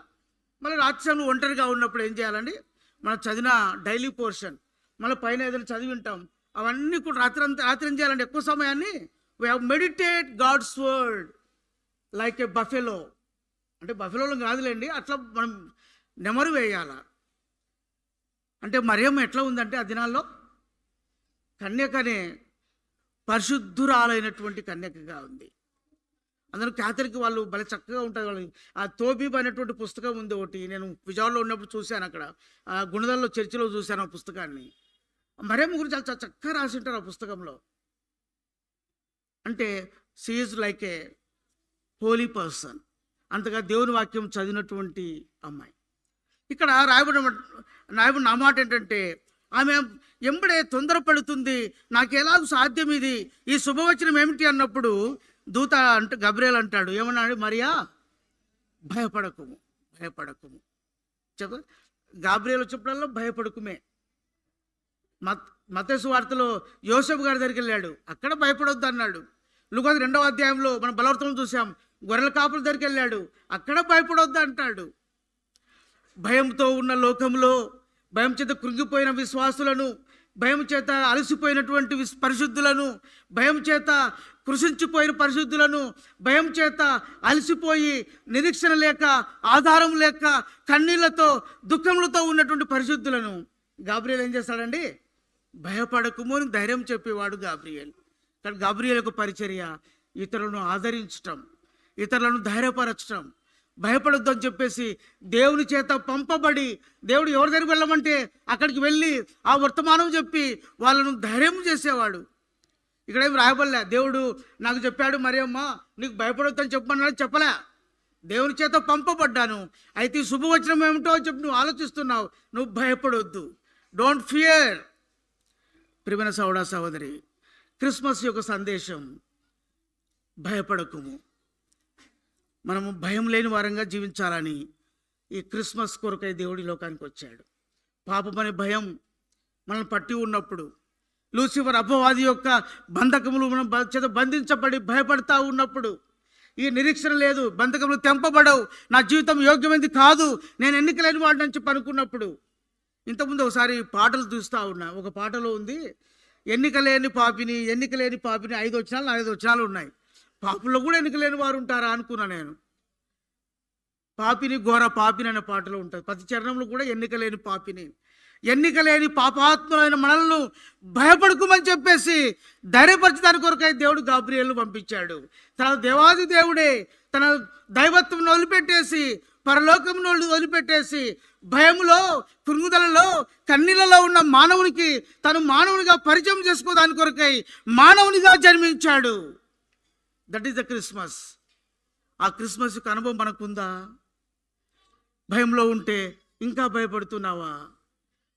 మళ్ళీ రాత్రి సమయంలో ఒంటరిగా ఉన్నప్పుడు ఏం చేయాలండి? మనం చదివిన డైలీ పోర్షన్ మళ్ళీ పైన ఏదైనా చదివి ఉంటాం, అవన్నీ కూడా రాత్రి ఏం చేయాలంటే ఎక్కువ సమయాన్ని we have meditate God's word like a buffalo. అంటే బఫెలోలో కాదులేండి, అట్లా మనం నెమరు వేయాల. అంటే మరియమ్మ ఎట్లా ఉందంటే ఆ దినాల్లో కన్యకనే పరిశుద్ధురాలైనటువంటి కన్యకగా ఉంది. అందరూ క్యాథలిక్ వాళ్ళు భలే చక్కగా ఉంటుంది. వాళ్ళు ఆ తోబీబ్ అనేటువంటి పుస్తకం ఉంది ఒకటి, నేను విజయవాడలో ఉన్నప్పుడు చూశాను. అక్కడ ఆ గుణదల్లో చర్చిలో చూశాను ఆ పుస్తకాన్ని. మరియమ్మ గురించి చాలా చక్కగా రాసి ఉంటారు ఆ పుస్తకంలో. అంటే she is like A Holi person, అంతగా దేవుని వాక్యం చదివినటువంటి అమ్మాయి. ఇక్కడ రాయబడిన నా మాట ఏంటంటే, ఆమె ఎంబడే తొందరపడుతుంది, నాకు ఎలాగూ సాధ్యం ఇది, ఈ శుభవచనం ఏమిటి అన్నప్పుడు దూత అంటే గబ్రియల్ అంటాడు, ఏమన్నాడు? మరియా భయపడకుము చెప్ప. గాబ్రియల్ వచ్చినప్పుడల్లా భయపడకుమే. మత్తయి సువార్తలో యోసేపు గారి దగ్గరికి వెళ్ళాడు, అక్కడ భయపడొద్దు అన్నాడు. లూకా 2వ అధ్యాయంలో మనం బలవర్తనం చూసాం, గొర్రెల కాపుల దగ్గరికి వెళ్ళాడు, అక్కడ భయపడొద్దు అంటాడు. భయంతో ఉన్న లోకంలో భయం చేత కృంగిపోయిన విశ్వాసులను, భయం చేత అలసిపోయినటువంటి పరిశుద్ధులను, భయం చేత కృషించిపోయిన పరిశుద్ధులను, భయం చేత అలసిపోయి నిరీక్షణ లేక, ఆధారం లేక, కన్నీళ్లతో దుఃఖములతో ఉన్నటువంటి పరిశుద్ధులను గాబ్రియల్ ఏం చేస్తాడండి? భయపడకుము అని ధైర్యం చెప్పేవాడు గాబ్రియల్. కానీ గాబ్రియల్ యొక్క పరిచర్య ఇతరులను ఆదరించటం, ఇతరులను ధైర్యపరచటం, భయపడొద్దు అని చెప్పేసి దేవుని చేత పంపబడి, దేవుడు ఎవరి దగ్గరికి వెళ్ళమంటే అక్కడికి వెళ్ళి ఆ వర్తమానం చెప్పి వాళ్ళను ధైర్యం చేసేవాడు. ఇక్కడేం రాయబడలే, దేవుడు నాకు చెప్పాడు మరియమ్మ నీకు భయపడొద్దు అని చెప్పమన్నాడు, చెప్పలే. దేవుని చేత పంపబడ్డాను, అయితే ఈ శుభవచనం ఏమిటో చెప్పి నువ్వు ఆలోచిస్తున్నావు, నువ్వు భయపడొద్దు, డోంట్ ఫియర్. ప్రియమైన సోదర సహోదరి, క్రిస్మస్ యొక్క సందేశం భయపడకుము. మనము భయం లేని వారంగా జీవించాలని ఈ క్రిస్మస్ కొరకై దేవుడి లోకానికి వచ్చాడు. పాపం అనే భయం మనల్ని పట్టి ఉన్నప్పుడు, లూసిఫర్ అపవాది యొక్క బంధకములు మనం చేత బంధించబడి భయపడతా ఉన్నప్పుడు, ఈ నిరీక్షణ లేదు, బంధకములు తెంపబడవు, నా జీవితం యోగ్యమైనది కాదు, నేను ఎన్నిక లేని వాడిని అని చెప్పి అనుకున్నప్పుడు, ఇంతకుముందు ఒకసారి పాటలు చూస్తూ ఉన్నా. ఒక పాటలో ఉంది, ఎన్నిక లేని పాపిని 5 వచనాలు ఉన్నాయి. పాపుల్లో కూడా ఎన్నిక లేని వారు ఉంటారా అనుకున్నా నేను. పాపిని ఘోర పాపిని అనే పాటలో ఉంటుంది. ప్రతి చరణంలో కూడా ఎన్నిక లేని పాపాత్ములైన మనల్ని భయపడుకోమని చెప్పేసి ధైర్యపరచడానికి కొరకై దేవుడు గాబ్రియల్ను పంపించాడు. తన దేవాది దేవుడే తన దైవత్వం వదిలిపెట్టేసి పరలోకమును వదిలిపెట్టేసి భయములో, కృంగుదలలో, కన్నీళ్ళలో ఉన్న మానవునికి తను మానవునిగా పరిచయం చేసుకోదాని కొరకై మానవునిగా జన్మించాడు. That is the Christmas. ఆ క్రిస్మస్ యొక్క అనుభవం మనకుందా? భయంలో ఉంటే ఇంకా భయపడుతున్నావా?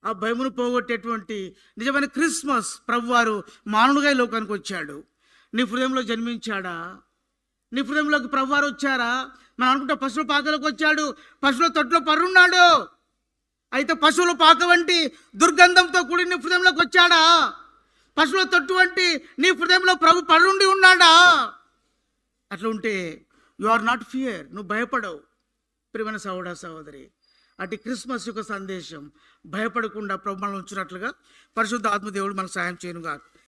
ఆ భయమును పోగొట్టేటువంటి నిజమైన క్రిస్మస్ ప్రభువారు మానవునిగా ఈ లోకానికి వచ్చాడు. నీ హృదయంలో జన్మించాడా? నీ హృదయంలోకి ప్రభువారు వచ్చారా? మనం అనుకుంటే పశువుల పాకలోకి వచ్చాడు, పశువుల తొట్లో పరున్నాడు. అయితే పశువుల పాక వంటి దుర్గంధంతో కూడి నీ హృదయంలోకి వచ్చాడా? పశువుల తొట్టు వంటి నీ హృదయంలో ప్రభు పరుండి ఉన్నాడా? అట్లా ఉంటే యు ఆర్ నాట్ ఫియర్, నువ్వు భయపడవు. ప్రియమైన సహోదర సహోదరి, అటు క్రిస్మస్ యొక్క సందేశం భయపడకుండా ప్రభు మనల్ని ఉంచినట్లుగా పరిశుద్ధ ఆత్మదేవుడు మనకు సహాయం చేయనుగా.